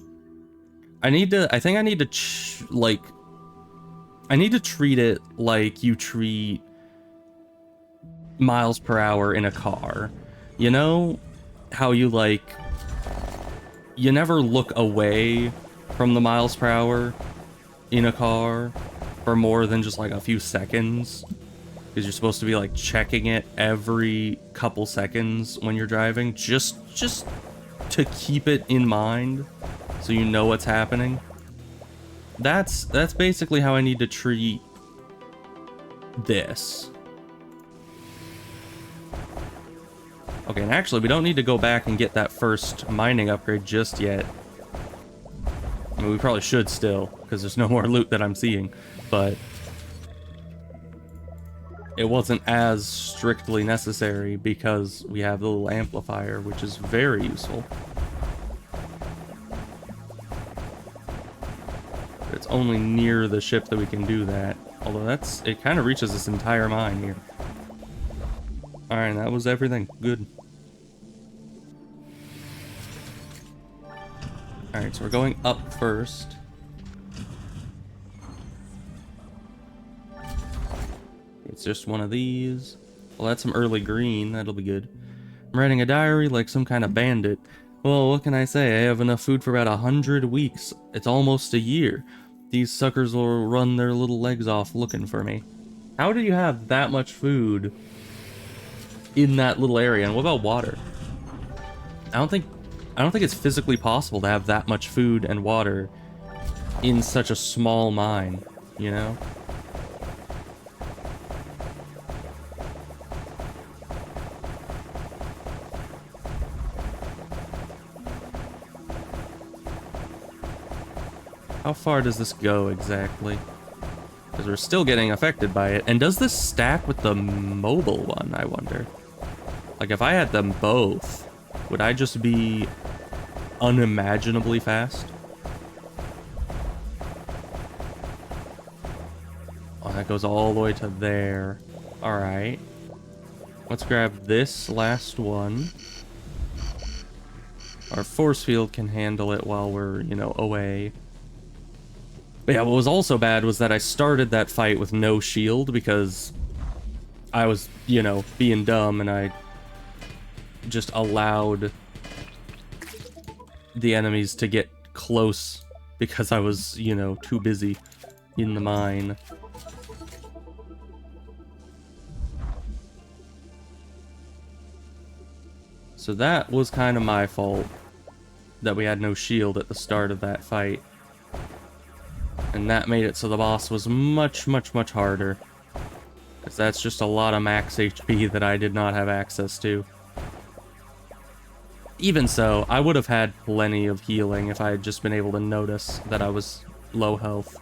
I think I need to treat it like you treat miles per hour in a car. You know how you, like... You never look away from the miles per hour in a car for more than just like a few seconds, because you're supposed to be like checking it every couple seconds when you're driving, just to keep it in mind so you know what's happening. That's basically how I need to treat this. Okay, and actually we don't need to go back and get that first mining upgrade just yet. I mean, we probably should still, because there's no more loot that I'm seeing, but it wasn't as strictly necessary because we have the little amplifier, which is very useful. But it's only near the ship that we can do that, although it kind of reaches this entire mine here. Alright, that was everything. Good. Alright, so we're going up first. It's just one of these. Well, that's some early green. That'll be good. I'm writing a diary like some kind of bandit. Well, what can I say? I have enough food for about 100 weeks. It's almost a year. These suckers will run their little legs off looking for me. How do you have that much food in that little area? And what about water? I don't think it's physically possible to have that much food and water in such a small mine, you know? How far does this go exactly? Because we're still getting affected by it. And does this stack with the mobile one, I wonder? Like, if I had them both, would I just be unimaginably fast? Oh, that goes all the way to there. Alright. Let's grab this last one. Our force field can handle it while we're, you know, away. But yeah, what was also bad was that I started that fight with no shield because I was, you know, being dumb and I just allowed the enemies to get close because I was, you know, too busy in the mine. So that was kind of my fault that we had no shield at the start of that fight. And that made it so the boss was much, much, much harder. Because that's just a lot of max HP that I did not have access to. Even so, I would have had plenty of healing if I had just been able to notice that I was low health.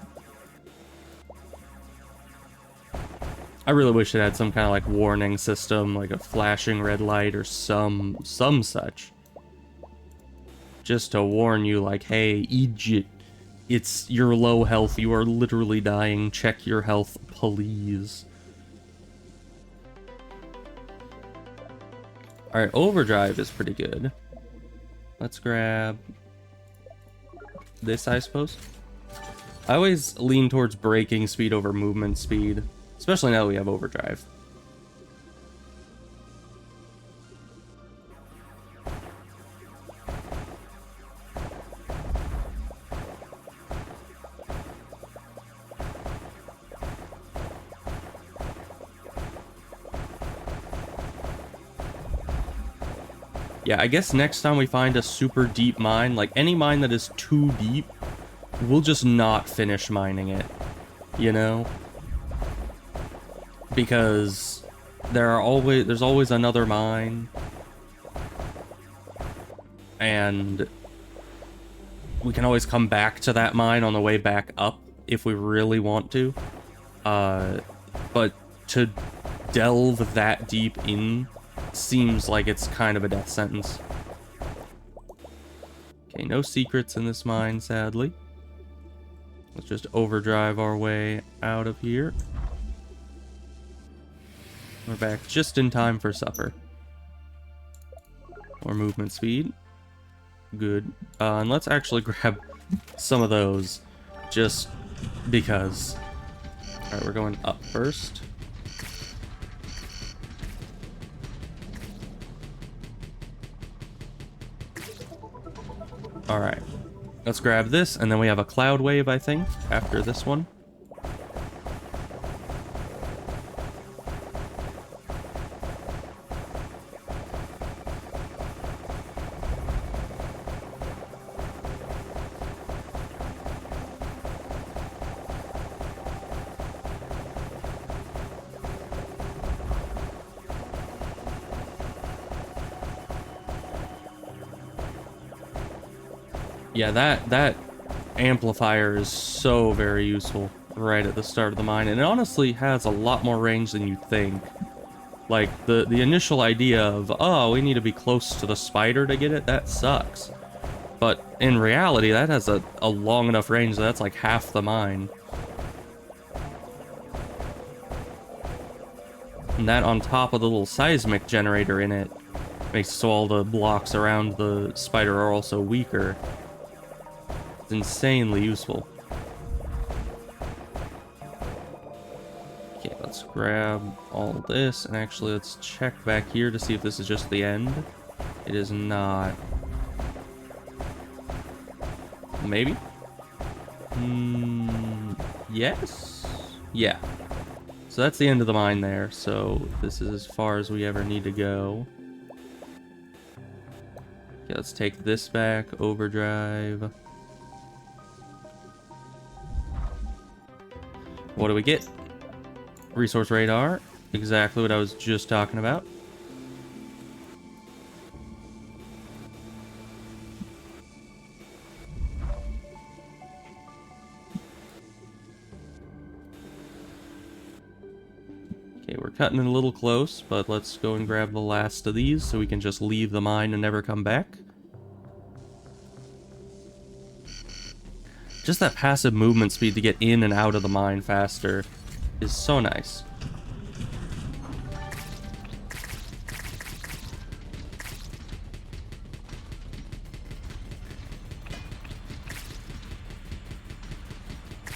I really wish it had some kind of like warning system, like a flashing red light or some such. Just to warn you, like, hey, Egypt. You're low health, you are literally dying, check your health, please. Alright, overdrive is pretty good. Let's grab this, I suppose. I always lean towards braking speed over movement speed, especially now that we have overdrive. Yeah, I guess next time we find a super deep mine, like any mine that is too deep, we'll just not finish mining it, you know? Because there's always another mine, and we can always come back to that mine on the way back up if we really want to. But to delve that deep in seems like it's kind of a death sentence. Okay, no secrets in this mine, sadly. Let's just overdrive our way out of here. We're back just in time for supper. More movement speed. Good. And let's actually grab some of those, just because. Alright, we're going up first. Alright, let's grab this, and then we have a cloud wave, I think, after this one. Yeah, that amplifier is so very useful right at the start of the mine, and it honestly has a lot more range than you think. Like, the initial idea of, oh, we need to be close to the spider to get it, that sucks. But in reality, that has a long enough range that that's like half the mine. And that on top of the little seismic generator in it makes it so all the blocks around the spider are also weaker. It's insanely useful. Okay, let's grab all this, and actually let's check back here to see if this is just the end. It is not. Maybe? Yes? Yeah. So that's the end of the mine there, so this is as far as we ever need to go. Okay, let's take this back, overdrive. What do we get? Resource radar, exactly what I was just talking about. Okay, we're cutting it a little close, but let's go and grab the last of these so we can just leave the mine and never come back. Just that passive movement speed to get in and out of the mine faster is so nice.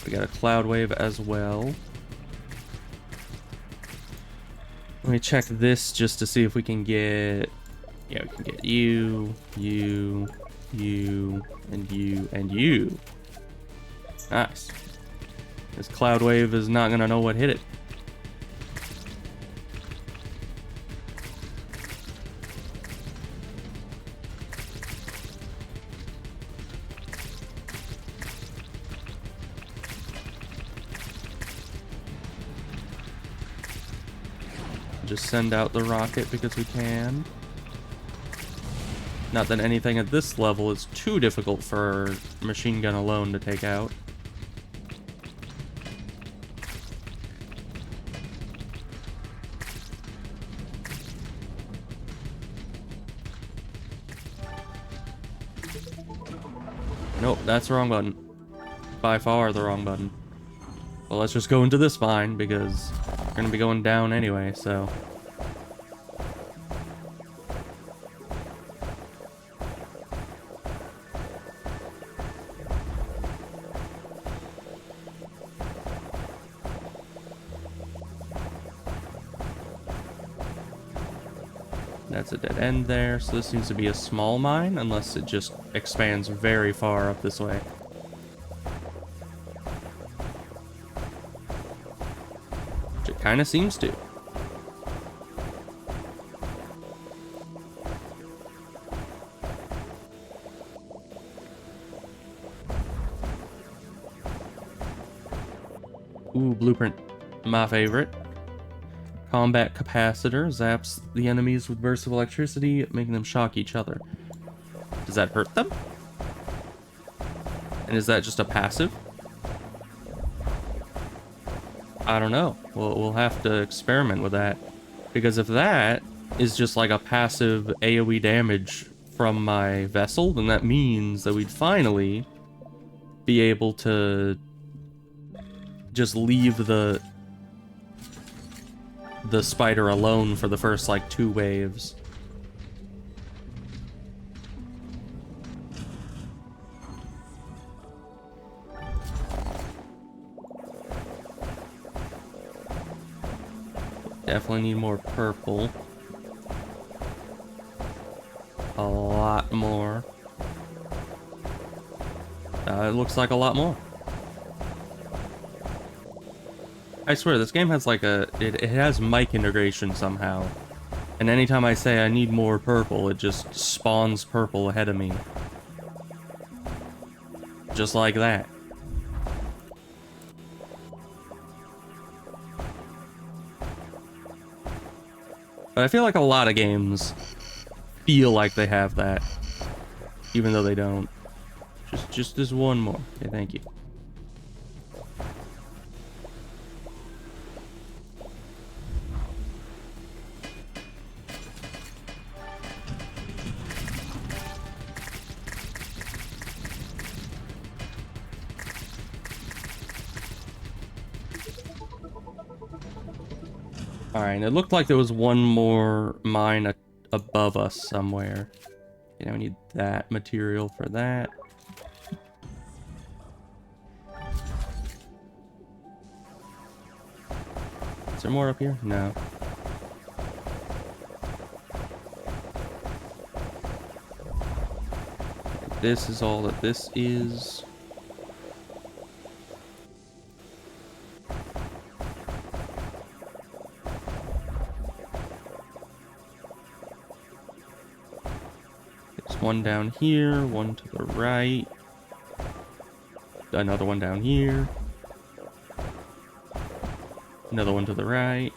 We got a cloud wave as well. Let me check this just to see if we can get... Yeah, we can get you, you, you, and you, and you. Nice. This cloud wave is not gonna know what hit it. Just send out the rocket because we can. Not that anything at this level is too difficult for machine gun alone to take out. Nope, that's the wrong button. By far the wrong button. Well, let's just go into this mine because we're gonna be going down anyway, so... That's a dead end there, so this seems to be a small mine, unless it just expands very far up this way. Which it kind of seems to. Ooh, blueprint. My favorite. Combat capacitor zaps the enemies with bursts of electricity, making them shock each other. Does that hurt them? And is that just a passive? I don't know. We'll have to experiment with that. Because if that is just like a passive AoE damage from my vessel, then that means that we'd finally be able to just leave the spider alone for the first like 2 waves. Definitely need more purple. A lot more. It looks like a lot more. I swear, this game has like it has mic integration somehow. And anytime I say I need more purple, it just spawns purple ahead of me. Just like that. But I feel like a lot of games feel like they have that. Even though they don't. Just this one more. Okay, thank you. Alright, it looked like there was one more mine above us somewhere. You know, we need that material for that. there more up here? No. This is all that this is. There's one down here, one to the right. Another one down here. Another one to the right.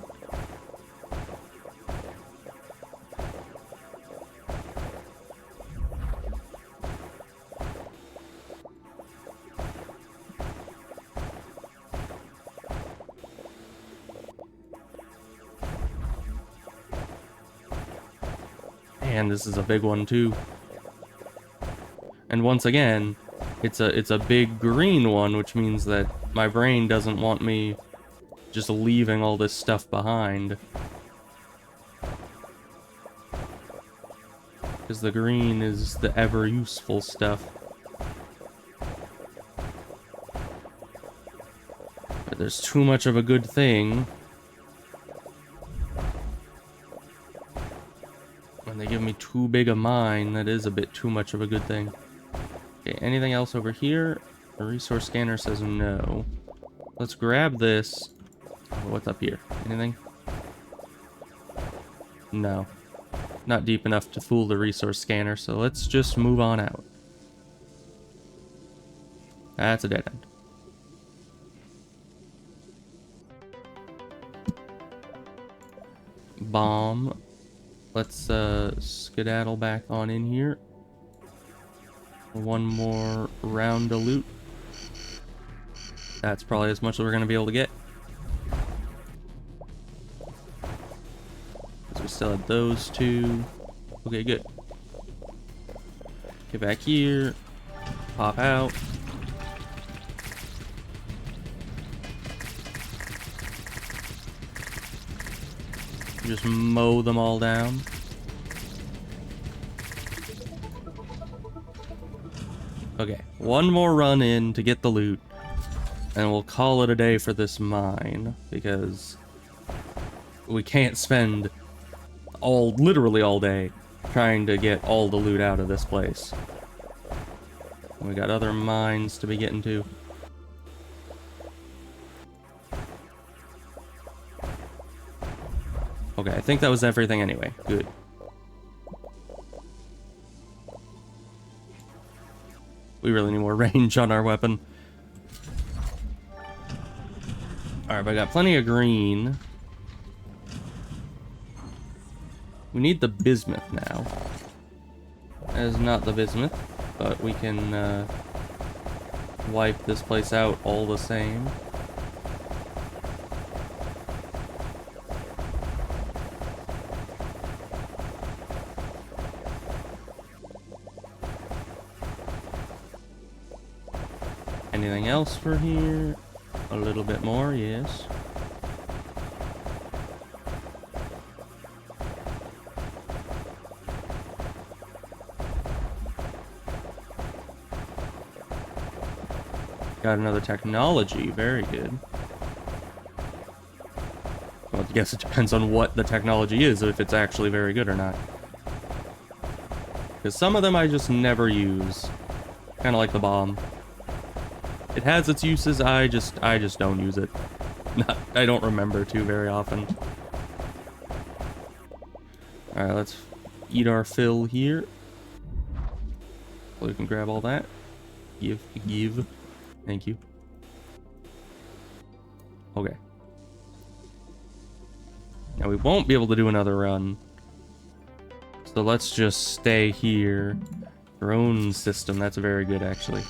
Man, this is a big one too. And once again, it's a big green one, which means that my brain doesn't want me just leaving all this stuff behind. Because the green is the ever useful stuff. But there's too much of a good thing. When they give me too big a mine, that is a bit too much of a good thing. Okay, anything else over here? The resource scanner says no. Let's grab this. What's up here? Anything? No. Not deep enough to fool the resource scanner, so let's just move on out. That's a dead end. Bomb. Let's skedaddle back on in here. One more round of loot. That's probably as much as we're going to be able to get. We still have those two. Okay, good. Get back here. Pop out. Just mow them all down. Okay, one more run in to get the loot, and we'll call it a day for this mine, because we can't spend literally all day trying to get all the loot out of this place. We got other mines to be getting to. Okay, I think that was everything anyway. Good. We really need more range on our weapon. Alright, but I got plenty of green. We need the bismuth now. That is not the bismuth, but we can wipe this place out all the same. Anything else for here? A little bit more, yes. Got another technology, very good. Well, I guess it depends on what the technology is, if it's actually very good or not. Because some of them I just never use. Kind of like the bomb. It has its uses, I just don't use it. I don't remember to very often. Alright, let's eat our fill here. So we can grab all that. Give. Thank you. Okay. Now we won't be able to do another run. So let's just stay here. Drone system, that's very good actually.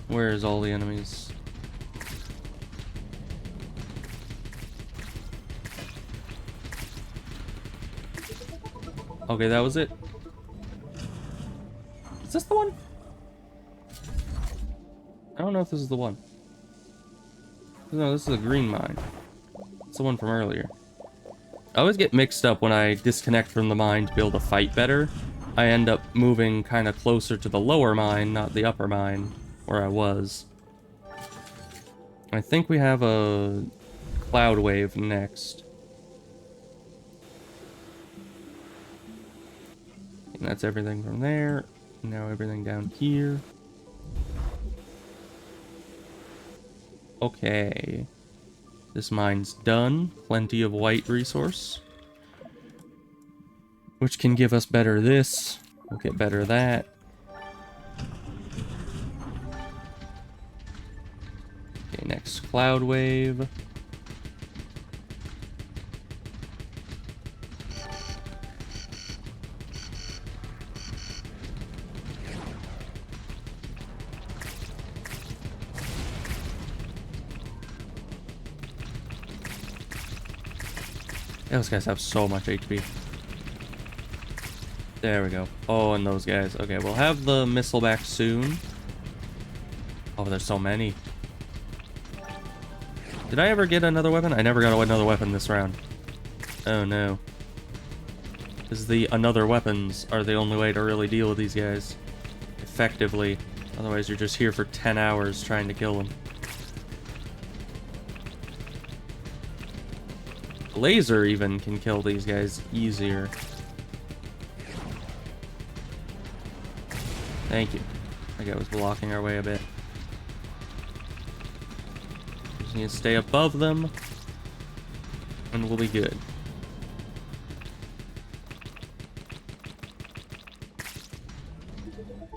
Where's all the enemies? Okay, that was it. Is this the one? I don't know if this is the one. No, this is a green mine. It's the one from earlier. I always get mixed up when I disconnect from the mine to be able to fight better. I end up moving kind of closer to the lower mine, not the upper mine, where I was. I think we have a cloud wave next. And that's everything from there. Now everything down here. Okay. This mine's done. Plenty of white resource. Which can give us better this. We'll get better that. Okay, next cloud wave. Those guys have so much HP. There we go. Oh, and those guys. Okay, we'll have the missile back soon. Oh, there's so many. Did I ever get another weapon? I never got another weapon this round. Oh no. Because the another weapons are the only way to really deal with these guys effectively. Otherwise, you're just here for 10 hours trying to kill them. Laser even can kill these guys easier. Thank you. I think I was blocking our way a bit. Just need to stay above them, and we'll be good.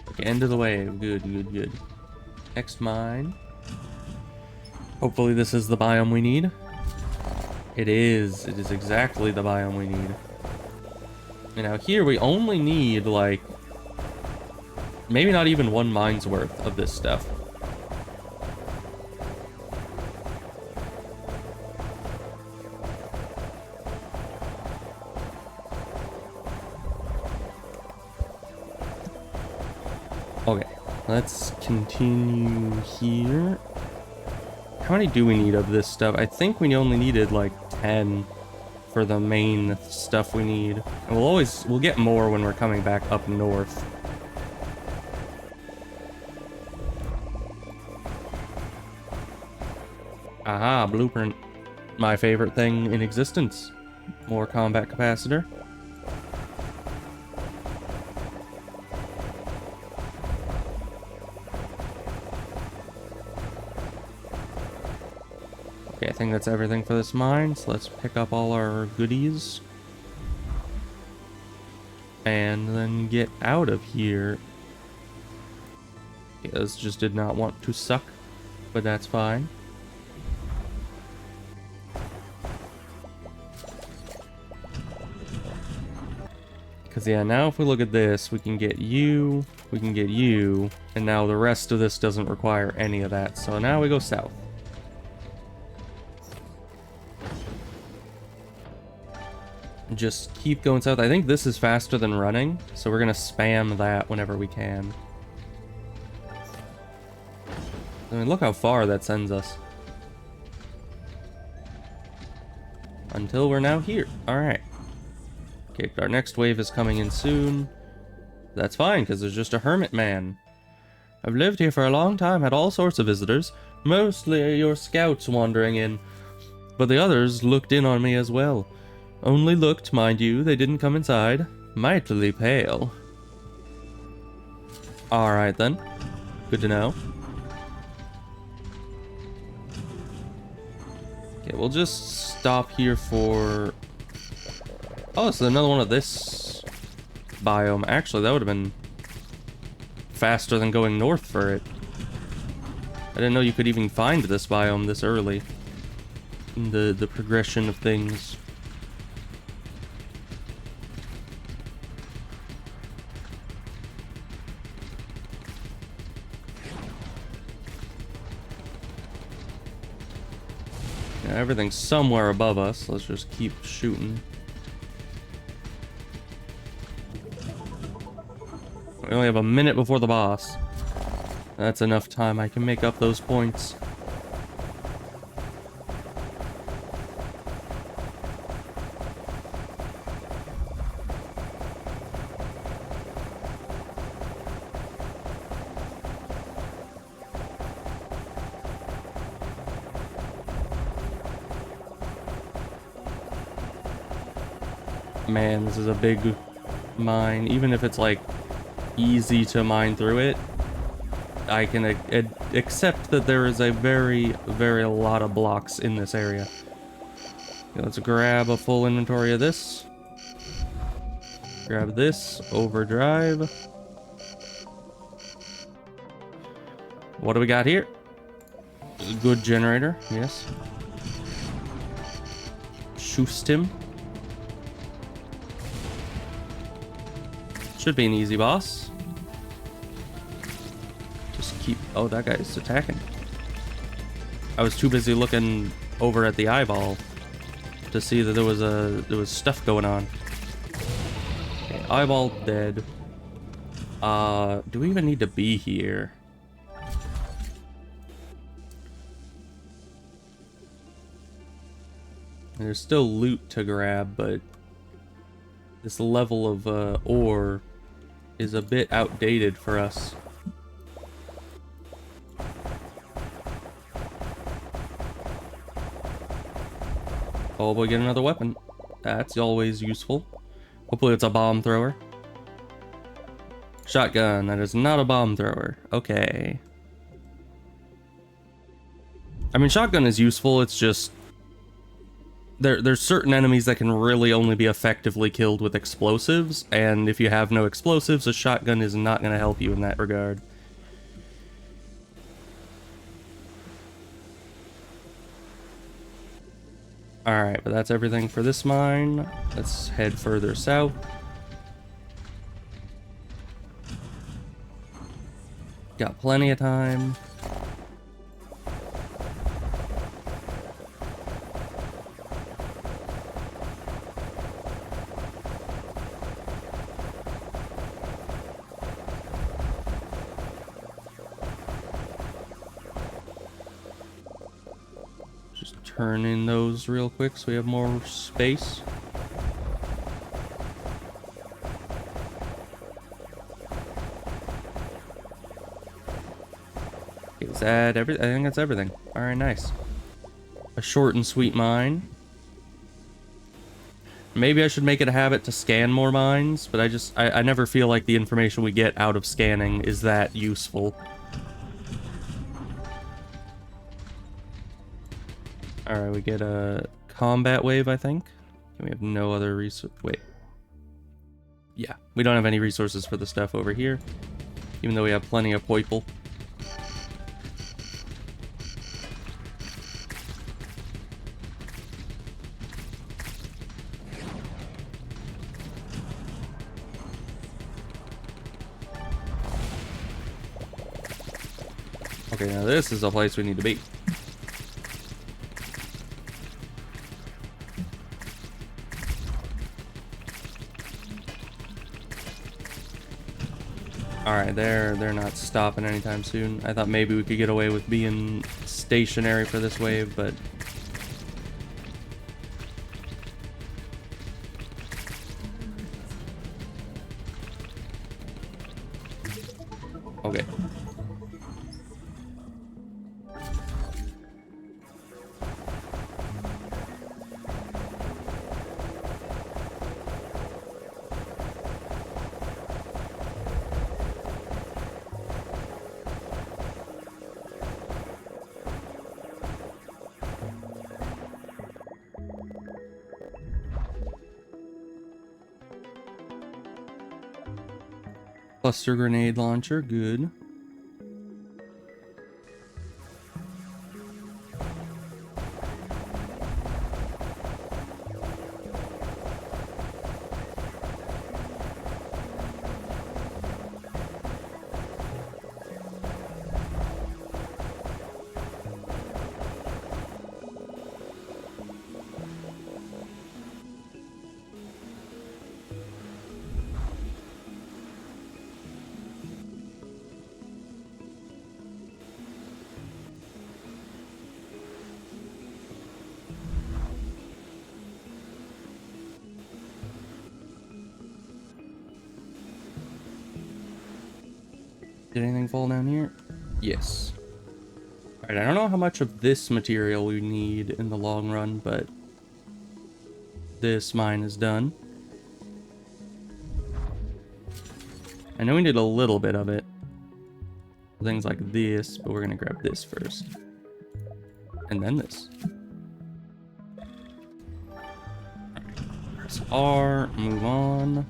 Okay, end of the wave. Good, good, good. Next mine. Hopefully this is the biome we need. It is. It is exactly the biome we need. And now here we only need, like, maybe not even one mine's worth of this stuff. Okay, let's continue here. How many do we need of this stuff? I think we only needed like 10 for the main stuff we need. And we'll get more when we're coming back up north. Aha, blueprint. My favorite thing in existence. More combat capacitor. Okay, I think that's everything for this mine, so let's pick up all our goodies. And then get out of here. Yeah, this just did not want to suck, but that's fine. Because, yeah, now if we look at this, we can get you, and now the rest of this doesn't require any of that. So now we go south. Just keep going south. I think this is faster than running, so we're going to spam that whenever we can. I mean, look how far that sends us. Until we're now here. Alright. Okay, our next wave is coming in soon. That's fine, because there's just a hermit man. I've lived here for a long time, had all sorts of visitors. Mostly your scouts wandering in. But the others looked in on me as well. Only looked, mind you, they didn't come inside. Mightily pale. Alright then. Good to know. Okay, we'll just stop here for... Oh, so another one of this biome. Actually, that would have been faster than going north for it. I didn't know you could even find this biome this early in the progression of things. Yeah, everything's somewhere above us. Let's just keep shooting. We only have a minute before the boss. That's enough time. I can make up those points. Man, this is a big mine. Even if it's like easy to mine through it, I can accept that there is a very, very lot of blocks in this area. Okay, let's grab a full inventory of this. Grab this, overdrive. What do we got here? A good generator, yes. Shoost him. Should be an easy boss. Just keep... Oh, that guy's attacking. I was too busy looking over at the eyeball to see that there was stuff going on. Okay, eyeball dead. Do we even need to be here? There's still loot to grab, but this level of ore is a bit outdated for us. Oh, we get another weapon. That's always useful. Hopefully it's a bomb thrower. Shotgun, that is not a bomb thrower. Okay. I mean, shotgun is useful, it's just... There's certain enemies that can really only be effectively killed with explosives, and if you have no explosives, a shotgun is not going to help you in that regard. Alright, but that's everything for this mine. Let's head further south. Got plenty of time. Turn in those real quick so we have more space. Is that everything? I think that's everything. Alright, nice. A short and sweet mine. Maybe I should make it a habit to scan more mines, but I never feel like the information we get out of scanning is that useful. Alright, we get a combat wave, I think. We have no other resource. Wait. Yeah, we don't have any resources for the stuff over here, even though we have plenty of poiple. Okay, now this is the place we need to be. Alright, they're not stopping anytime soon. I thought maybe we could get away with being stationary for this wave, but... Okay. Cluster grenade launcher, good. Did anything fall down here? Yes. Alright, I don't know how much of this material we need in the long run, but this mine is done. I know we need a little bit of it. Things like this, but we're gonna grab this first. And then this. Press R, move on.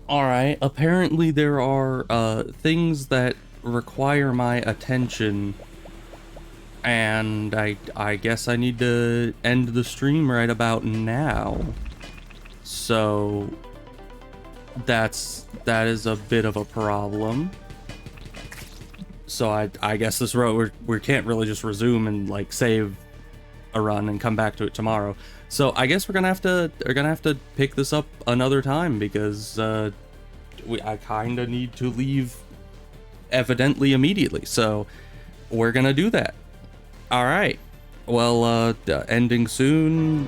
Alright, apparently there are things that require my attention, and I guess I need to end the stream right about now. So that is a bit of a problem. So I guess this road we can't really just resume and like save a run and come back to it tomorrow. So I guess we're gonna have to pick this up another time, because I kind of need to leave evidently immediately. So we're gonna do that. All right. Well, ending soon.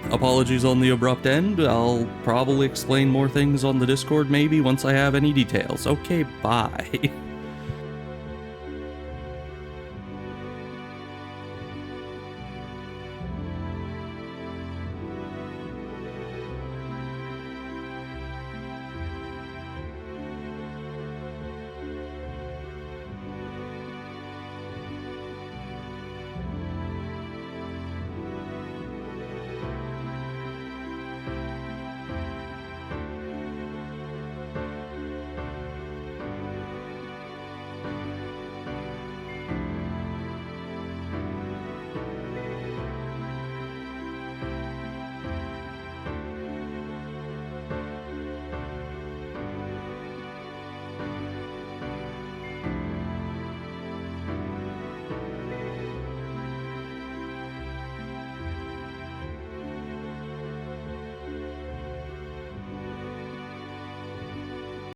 Apologies on the abrupt end. I'll probably explain more things on the Discord maybe once I have any details. Okay, bye.